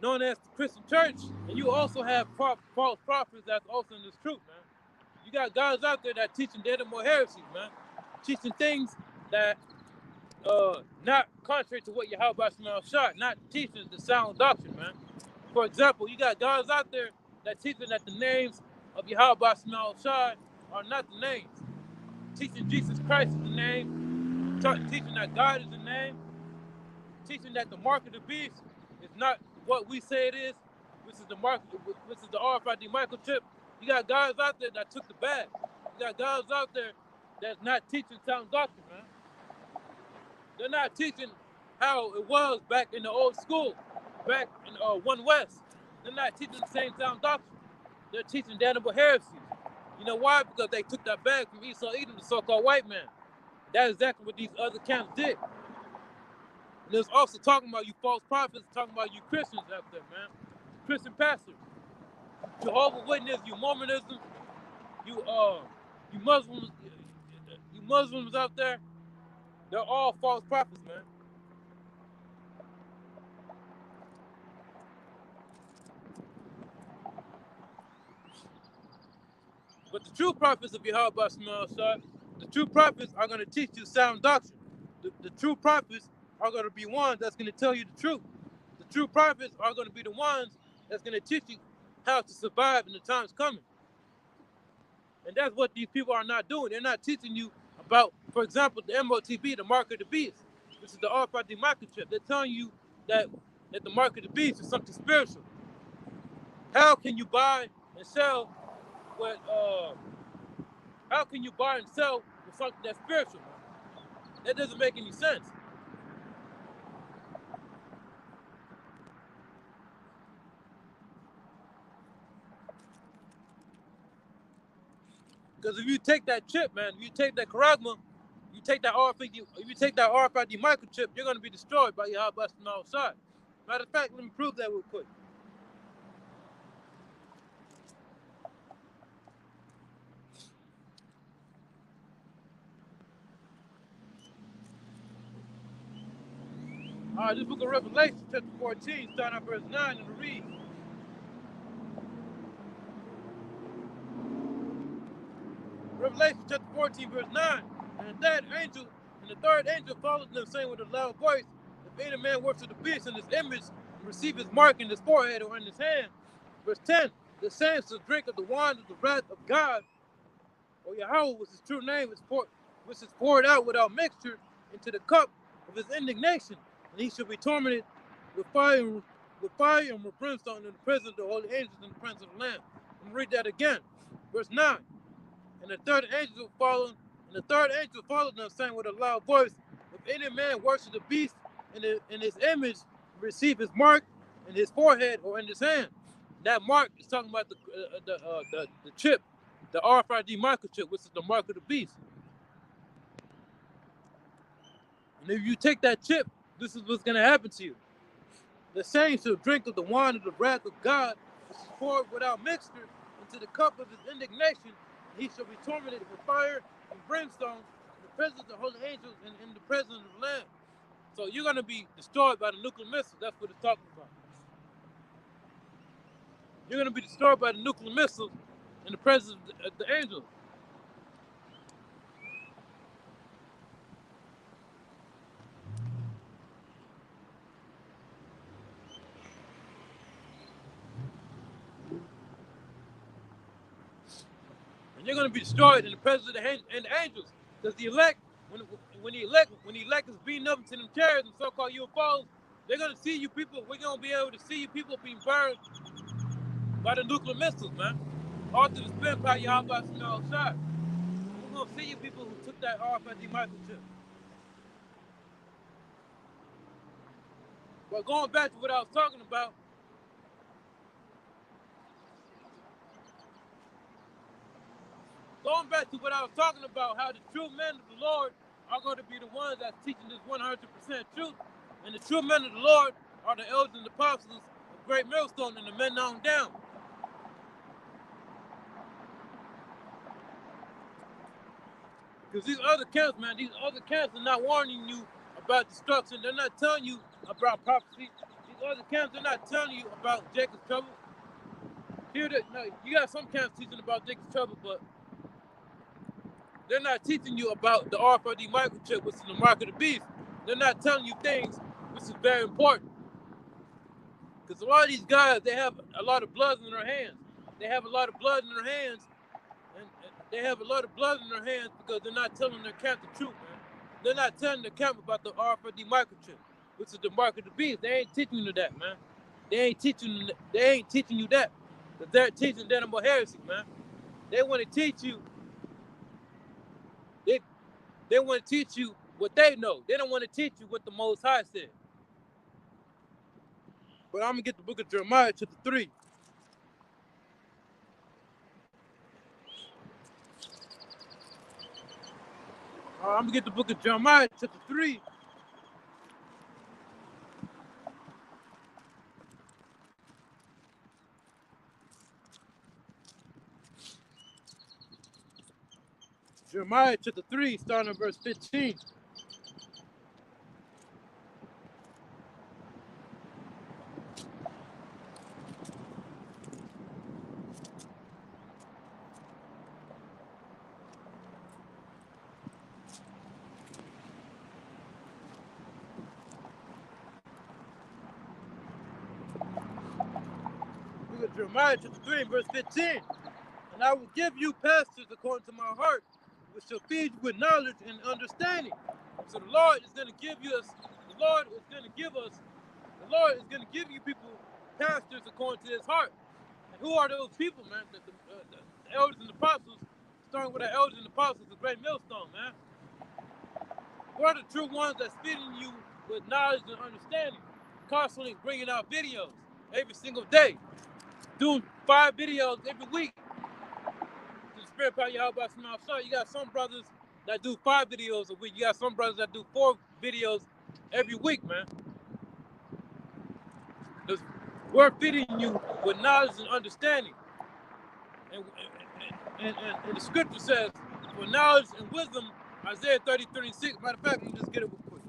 known as the Christian church, and you also have false prophets that's also in this truth, man. You got guys out there that teaching damnable heresies, man, teaching things that not contrary to what Yahweh shot, not teaching the sound doctrine, man. For example, you got guys out there that teaching that the names of Yahweh shot are not the names. Teaching Jesus Christ is the name, teaching that God is the name, teaching that the mark of the beast is not what we say it is, which is the mark, which is the RFID microchip. You got guys out there that took the bag. You got guys out there that's not teaching sound doctrine, man. They're not teaching how it was back in the old school, back in One West. They're not teaching the same sound doctrine. They're teaching damnable heresies. You know why? Because they took that bag from Esau Edom, the so-called white man. That's exactly what these other camps did. And there's also talking about you false prophets, talking about you Christians out there, man. Christian pastors, Jehovah's Witness, you Mormonism, you Muslims out there. They're all false prophets, man. But the true prophets of Yahweh the true prophets are going to teach you sound doctrine. The true prophets are going to be ones that's going to tell you the truth. The true prophets are going to be the ones that's going to teach you how to survive in the times coming. And that's what these people are not doing. They're not teaching you about, for example, the MOTB, the mark of the beast. This is the RFID microchip. They're telling you that the mark of the beast is something spiritual. How can you buy and sell what how can you buy and sell with something that's spiritual? That doesn't make any sense. Because if you take that chip, man, if you take that charagma, you take that RFID microchip, you're going to be destroyed by Yahweh busting outside. Matter of fact, let me prove that real quick. All right, this book of Revelation, chapter 14, starting at verse 9, and it reads, Revelation chapter 14, verse 9, and the third angel followed them, saying with a loud voice, if any man worship the beast in his image, and receive his mark in his forehead or in his hand. Verse 10, the same shall drink of the wine of the wrath of God, or Yahweh, which his true name is which is poured out without mixture into the cup of his indignation, and he shall be tormented with fire and with brimstone in the presence of the holy angels and the presence of the Lamb. I'm gonna read that again. Verse 9. And the third angel followed them, saying with a loud voice, if any man worship the beast in his image, receive his mark in his forehead or in his hand. That mark is talking about the chip, the RFID microchip, which is the mark of the beast. And if you take that chip, this is what's going to happen to you. The same shall drink of the wine of the wrath of God, which is poured without mixture into the cup of his indignation, and he shall be tormented with fire and brimstone in the presence of the holy angels and in the presence of the Lamb. So you're going to be destroyed by the nuclear missile. That's what it's talking about. You're going to be destroyed by the nuclear missiles in the presence of the angels. And you're going to be destroyed in the presence of the angels. Because the elect, when the elect is beating up into them chairs and so-called UFOs, they're going to see you people. We're going to be able to see you people being burned by the nuclear missiles, man. All through the spin by Yahweh outside. We're going to see you people who took that RFID microchip. But going back to what I was talking about, to what I was talking about, how the true men of the Lord are going to be the ones that's teaching this 100% truth. And the true men of the Lord are the elders and the apostles of Great Millstone and the men on down. Because these other camps, man, these other camps are not warning you about destruction. They're not telling you about prophecy. These other camps, they're not telling you about Jacob's trouble. Here, no, you got some camps teaching about Jacob's trouble, but they're not teaching you about the RFID microchip, which is the mark of the beast. They're not telling you things which is very important. Because a lot of these guys, they have a lot of blood in their hands. They have a lot of blood in their hands, and they have a lot of blood in their hands because they're not telling their camp the truth, man. They're not telling their camp about the RFID microchip, which is the mark of the beast. They ain't teaching you that, man. They ain't teaching you that. Because they're teaching them about heresy, man. They want to teach you. They want to teach you what they know. They don't want to teach you what the Most High said. But I'm going to get the book of Jeremiah chapter 3. I'm going to get the book of Jeremiah chapter 3. Jeremiah chapter 3, starting at verse 15. Book of Jeremiah chapter 3, verse 15. And I will give you pastors according to my heart, which shall feed you with knowledge and understanding. So the Lord is going to give you the Lord is going to give you people pastors according to his heart. And who are those people, man? The elders and the apostles, starting with the elders and the apostles, the Great Millstone, man. Who are the true ones that's feeding you with knowledge and understanding? Constantly bringing out videos every single day. Doing 5 videos every week. The Spirit Power Yahweh Small Shot. You got some brothers that do 5 videos a week. You got some brothers that do 4 videos every week, man. Because we're feeding you with knowledge and understanding. And the scripture says, for knowledge and wisdom, Isaiah 30:36. Matter of fact, let me just get it real quick.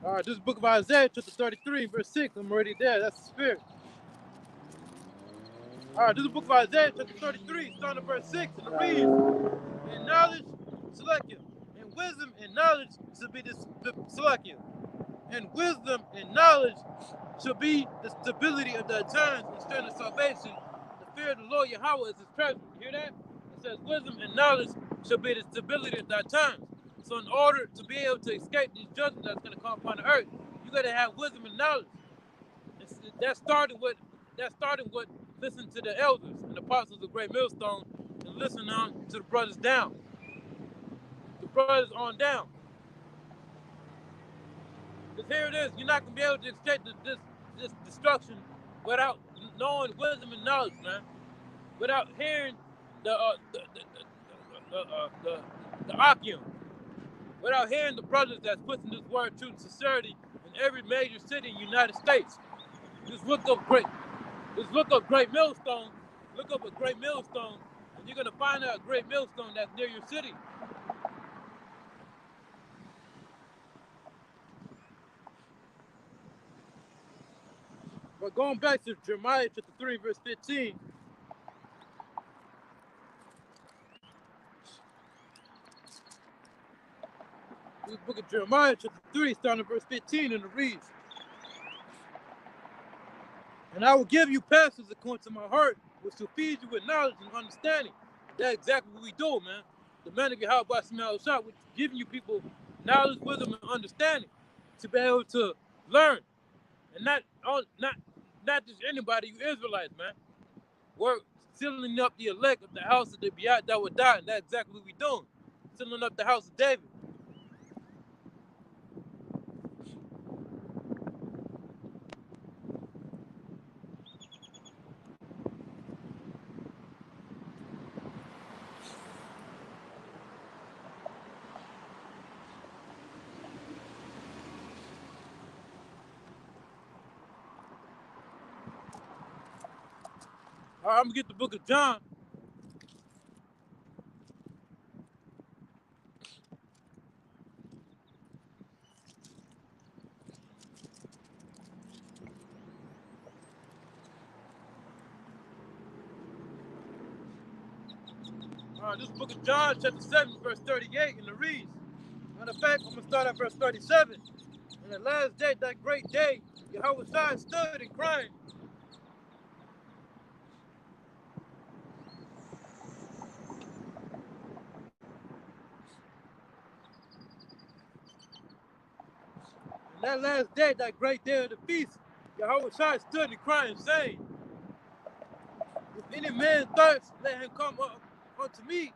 All right, this is the book of Isaiah, chapter 33, verse 6. I'm already there. That's the spirit. All right, this is the book of Isaiah, chapter 33, starting at verse 6. And it reads, in knowledge, select you. In wisdom and knowledge shall be this select you. And wisdom and knowledge shall be the stability of the times and strength of salvation. The fear of the Lord Yahweh is his presence. You hear that? It says wisdom and knowledge shall be the stability of thy times. So in order to be able to escape these judgments that's going to come upon the earth, you got to have wisdom and knowledge. That started with listening to the elders and the apostles of Great Millstone and listening on to the brothers down. The brothers on down. Because here it is, you're not going to be able to escape this destruction without knowing wisdom and knowledge, man. Without hearing the Akim. Without hearing the brothers that's pushing this word truth and sincerity in every major city in the United States. Just look up Great Millstone. Look up a Great Millstone, and you're going to find out a Great Millstone that's near your city. But going back to Jeremiah chapter 3, verse 15. This is the book of Jeremiah chapter 3, starting at verse 15, and it reads, and I will give you pastors according to my heart, which will feed you with knowledge and understanding. That's exactly what we do, man. The man of Yahweh by Smell Shot, which is giving you people knowledge, wisdom, and understanding to be able to learn. And not not just anybody, you Israelites, man. We're sealing up the elect of the house of the Beat that would die, and that's exactly what we're doing. Sealing up the house of David. All right, I'm gonna get the book of John. All right, this book of John, chapter 7, verse 38, and it reads. Matter of fact, I'm gonna start at verse 37. In the last day, that great day, Yahweh stood and cried. In that last day, that great day of the feast, Yahweh stood and cried, saying, if any man thirst, let him come up unto me.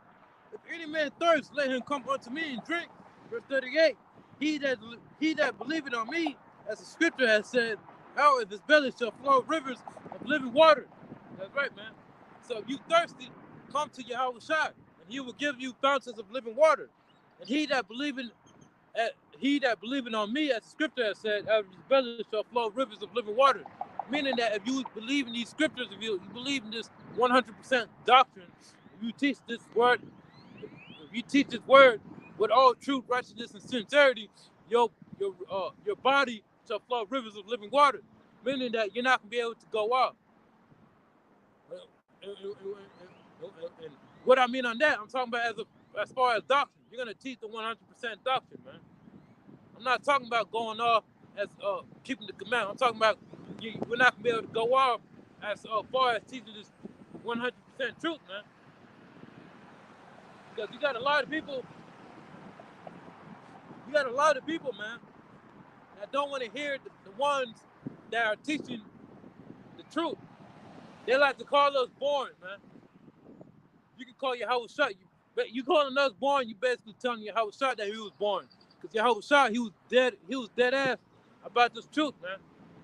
If any man thirst, let him come unto me and drink. Verse 38. He that believeth on me, as the scripture has said, out of his belly shall flow rivers of living water. That's right, man. So if you thirsty, come to Yahweh and he will give you fountains of living water. And he that believeth on me, as the scripture has said, out of his belly shall flow rivers of living water. Meaning that if you believe in these scriptures, if you believe in this 100% doctrine, if you teach this word, with all truth, righteousness, and sincerity, your body shall flow rivers of living water. Meaning that you're not gonna be able to go off. And what I mean on that, I'm talking about as far as doctrine. You're gonna teach the 100% doctrine, man. I'm not talking about going off as keeping the command. I'm talking about we're not gonna be able to go off as far as teaching this 100% truth, man. Because you got a lot of people, man, that don't want to hear the ones that are teaching the truth. They like to call us born, man. You can call Yahweh Shah. You calling us born, you basically telling Yahweh Shah that he was born. Because Yahweh Shah, he was dead ass about this truth, man.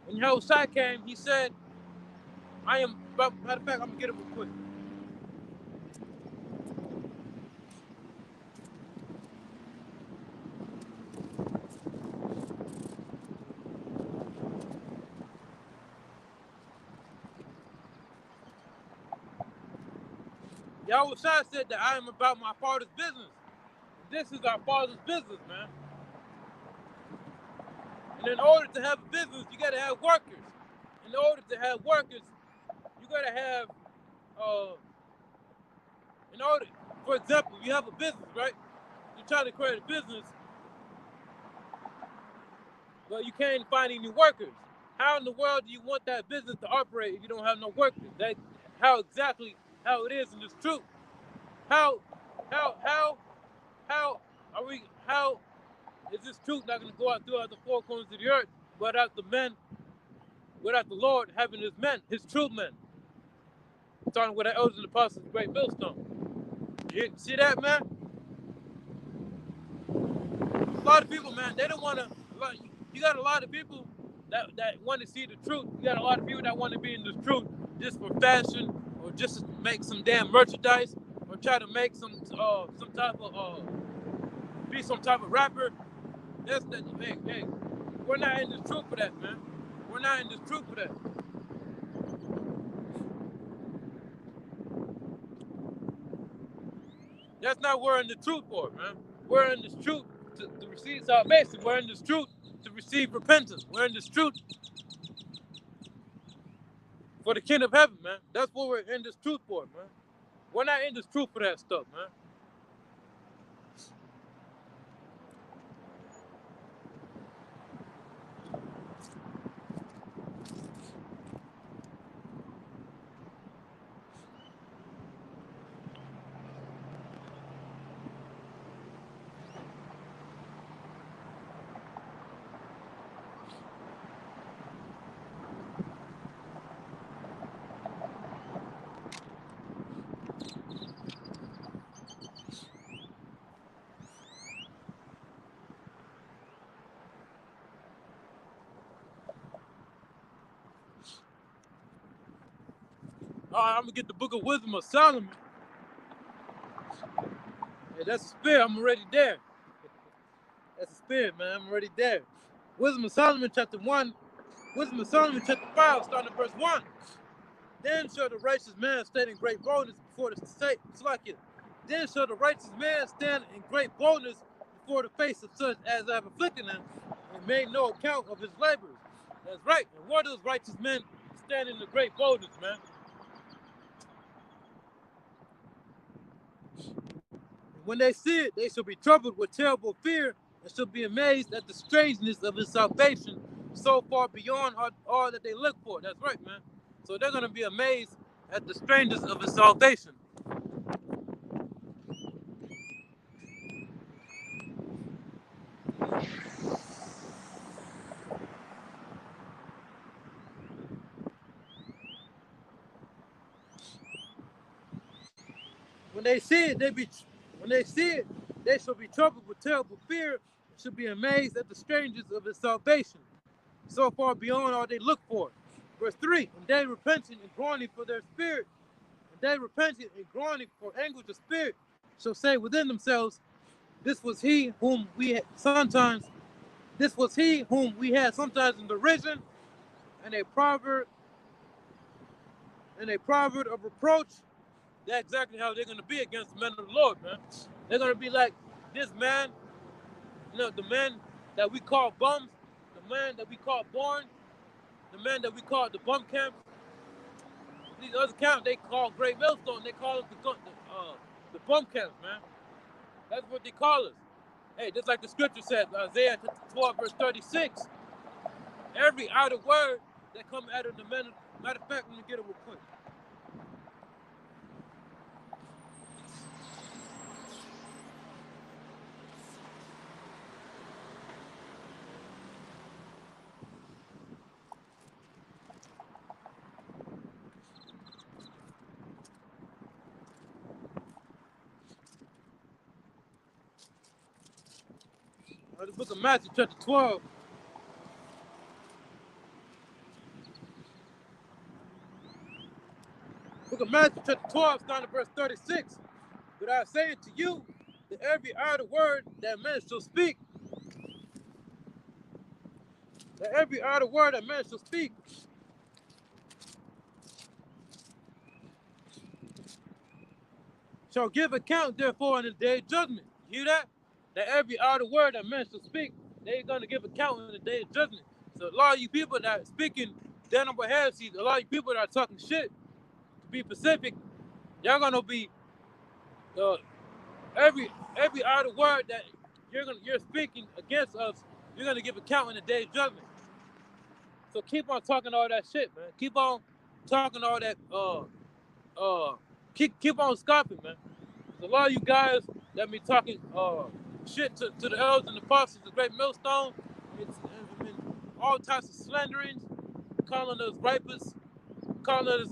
When Yahweh Shah came, he said, matter of fact, I'm gonna get it real quick. Yahweh Shah said that I am about my father's business. This is our father's business, man. And in order to have a business, you gotta have workers. In order to have workers, you gotta have for example, you have a business, right? You're trying to create a business, but you can't find any workers. How in the world do you want that business to operate if you don't have no workers? How it is in this truth. How is this truth not gonna go out throughout the four corners of the earth without the Lord having his true men? Starting with the elders and apostles, great millstone. You see that, man? A lot of people, man, they don't want to. You got a lot of people that want to see the truth. You got a lot of people that want to be in this truth just for fashion or just to make some damn merchandise or try to make some type of be some type of rapper. Hey, we're not in this truth for that, man. We're not in this truth for that. That's not what we're in the truth for, man. We're in this truth to receive salvation. We're in this truth to receive repentance. We're in this truth for the kingdom of heaven, man. That's what we're in this truth for, man. We're not in this truth for that stuff, man. I'm gonna get the Book of Wisdom of Solomon. Hey, that's a spirit. I'm already there. That's a spirit, man. I'm already there. Wisdom of Solomon, chapter 1. Wisdom of Solomon, chapter 5, starting at verse 1. Then shall the righteous man stand in great boldness before the state. Then shall the righteous man stand in great boldness before the face of such as have afflicted him, and made no account of his labors. That's right. And what does righteous men stand in the great boldness, man? When they see it, they shall be troubled with terrible fear, and shall be amazed at the strangeness of his salvation, so far beyond all that they look for. That's right, man. So they're gonna be amazed at the strangeness of his salvation. When they see it, they shall be troubled with terrible fear, and shall be amazed at the strangeness of his salvation, so far beyond all they look for. Verse 3, and they repenting and groaning for their spirit, and they repenting and groaning for anguish of spirit, shall say within themselves, this was he whom we had sometimes in derision, and a proverb of reproach. That's exactly how they're gonna be against the men of the Lord, man. They're gonna be like this man, the man that we call bums, the man that we call born, the man that we call the bum camp. These other camps they call Great Millstone. They call us the bum camps, man. That's what they call us. Hey, just like the scripture says, Isaiah 12 verse 36. Every idle word that comes out of the men. Matter of fact, let me get it real quick. The book of Matthew, chapter 12. Book of Matthew, chapter 12, starting at verse 36. But I say unto you that every idle word that man shall speak, shall give account therefore in the day of judgment. You hear that? That every idle word that man shall speak, they're going to give account in the day of judgment. So a lot of you people that are speaking down over heresy, a lot of you people that are talking shit, to be specific, y'all gonna be every idle word that you're speaking against us, you're gonna give account in the day of judgment. So keep on talking all that shit, man. Keep on talking all that keep on scoffing, man. There's a lot of you guys that be talking shit to the elders and the apostles, the great millstone, and all types of slanderings, calling us vipers, calling us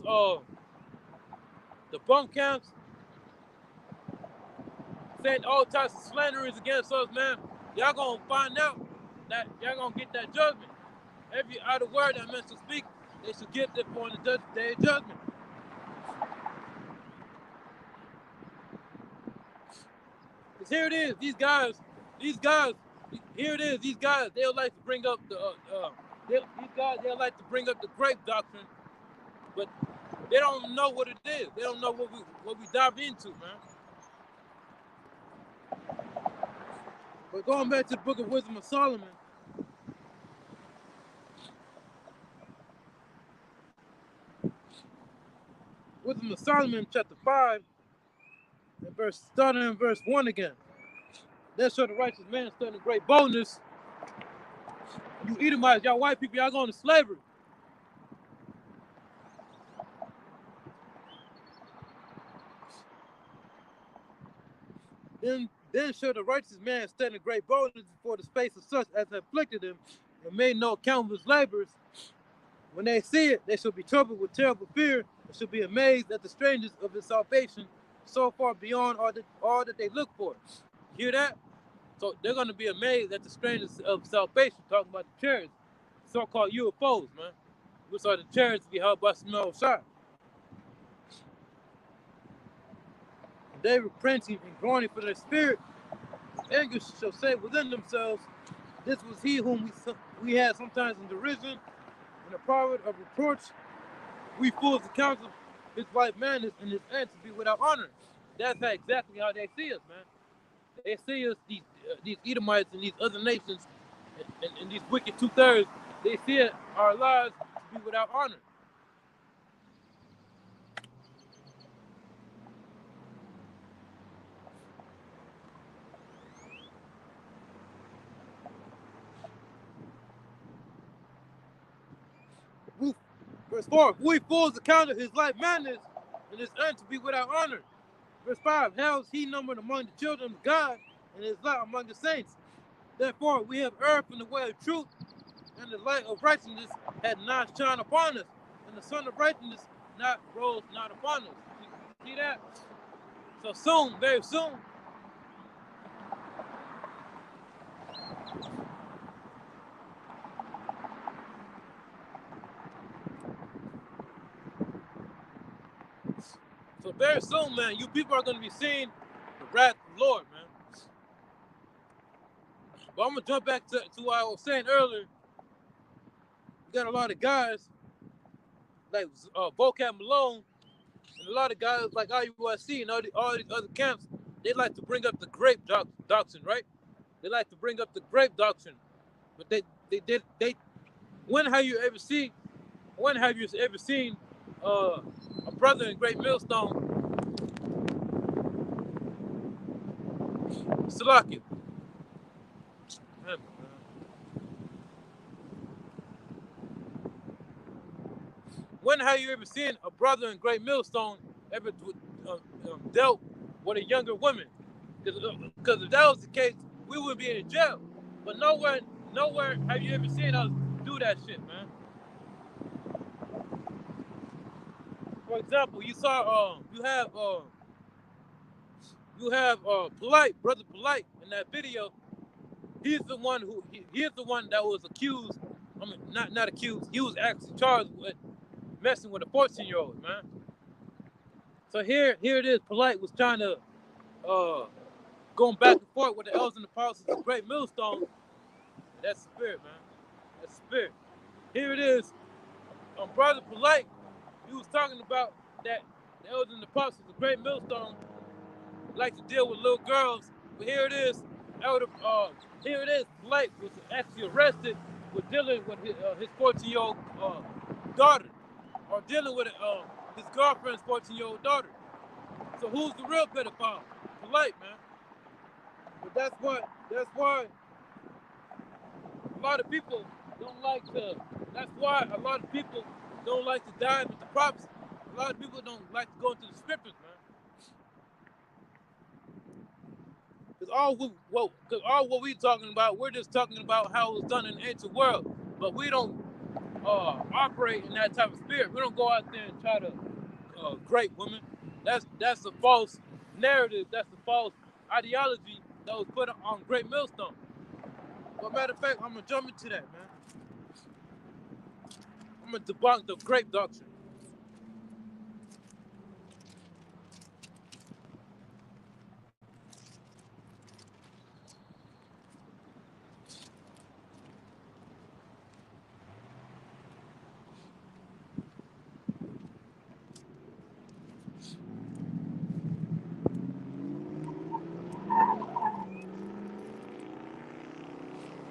the bum camps, saying all types of slanderings against us, man. Y'all gonna find out that y'all gonna get that judgment. Every other word that men shall speak, they should get it for the day of judgment. Cause here it is, these guys, here it is, these guys, they'll like to bring up they'll like to bring up the grape doctrine, but they don't know what it is. They don't know what we dive into, man. But going back to the book of Wisdom of Solomon, Wisdom of Solomon, chapter 5, starting in verse 1 again. Then shall the righteous man stand in great boldness. You Edomites, y'all white people, y'all going to slavery. Then shall the righteous man stand in great boldness before the space of such as have afflicted him, and made no account of his labors. When they see it, they shall be troubled with terrible fear, and shall be amazed at the strangeness of his salvation, so far beyond all that they look for. You hear that? So they're going to be amazed at the strangeness of salvation, talking about the chariots, so-called UFOs, man. Which are the chariots to be held by Smell Shot. they repenting and groaning for their spirit, anger shall say within themselves, this was he whom we had sometimes in derision, and a prophet of reproach. We fools account of his life manners and his end to be without honor. That's exactly how they see us, man. They see us, these Edomites and these other nations, and these wicked two-thirds. They see it, our lives to be without honor. Verse 4, we fools account of his life manners and his end to be without honor. Verse 5, how is he numbered among the children of God and his lot among the saints? Therefore, we have erred from the way of truth, and the light of righteousness had not shone upon us, and the sun of righteousness rose not upon us. You see that? So soon, very soon, man, you people are going to be seeing the wrath of the Lord, man. But I'm going to jump back to what I was saying earlier. You got a lot of guys like Vocab Malone, and a lot of guys like IUSC and all these other camps. They like to bring up the grape doctrine, right? They like to bring up the grape doctrine, but they when have you ever seen a brother in Great Millstone, Salakia? When have you ever seen a brother in Great Millstone ever dealt with a younger woman? Because if that was the case, we would be in jail. But nowhere have you ever seen us do that shit, man. For example, you have brother Polite in that video. He's the one that was accused. I mean, not accused. He was actually charged with messing with a 14-year-old, man. So here it is. Polite was trying to going back and forth with the elders and the apostles of Great Millstone. That's spirit, man. That's spirit. Here it is. Brother Polite, he was talking about that the elders and the apostles of Great Millstone like to deal with little girls. But here it is. Polite was actually arrested with dealing with his 14-year-old daughter, or dealing with his girlfriend's 14-year-old daughter. So who's the real pedophile? Polite, man. But that's why a lot of people don't like to. That's why a lot of people don't like to dive into prophecy. A lot of people don't like to go into the scriptures, man. Because all what we talking about, we're just talking about how it was done in the ancient world. But we don't operate in that type of spirit. We don't go out there and try to grape women. That's a false narrative. That's a false ideology that was put on Great Millstone. But matter of fact, I'm gonna jump into that, man. I'm gonna debunk the grape doctrine.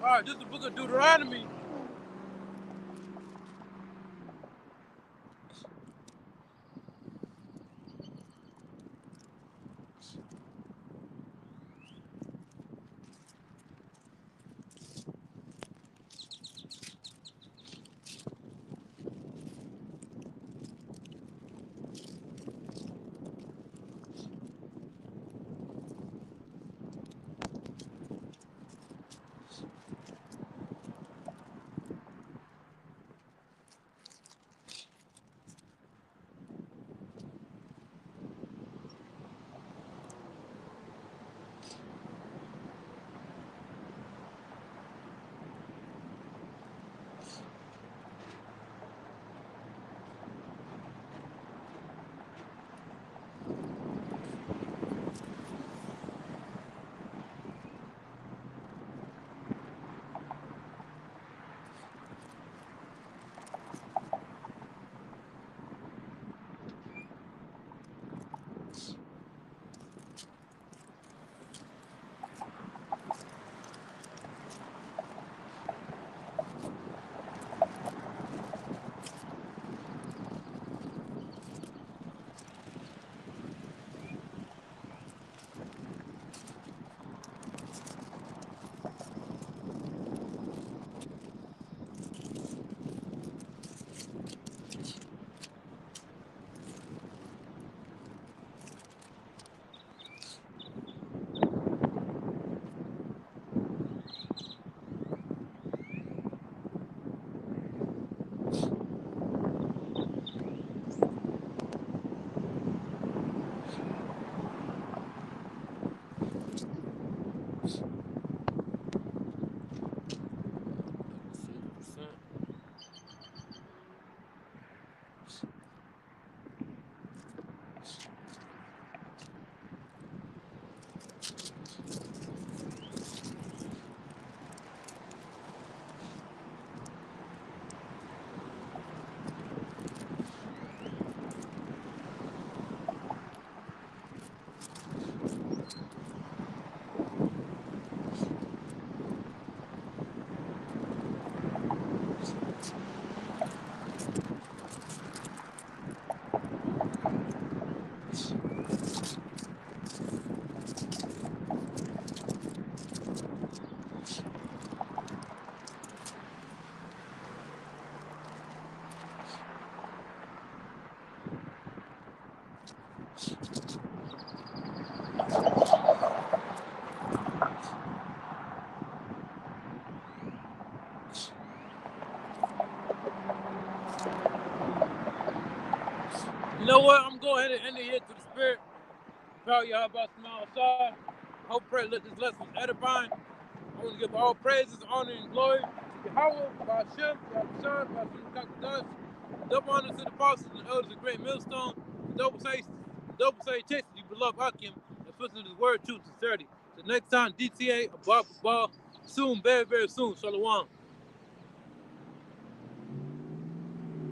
All right, this is the book of Deuteronomy. You know what? I'm going ahead and end it here to the spirit. Proud y'all about smile outside. Hope pray let this lesson was edifying. I want to give all praises, honor, and glory to Yahweh, by Hashem, by Hashem, by Kakadash. Double honor to the apostles and elders of Great Millstone. Double say text you beloved Hakim, and listen to this word, truth, sincerity. So next time, DTA, Abba, soon, very, very soon. Shalom.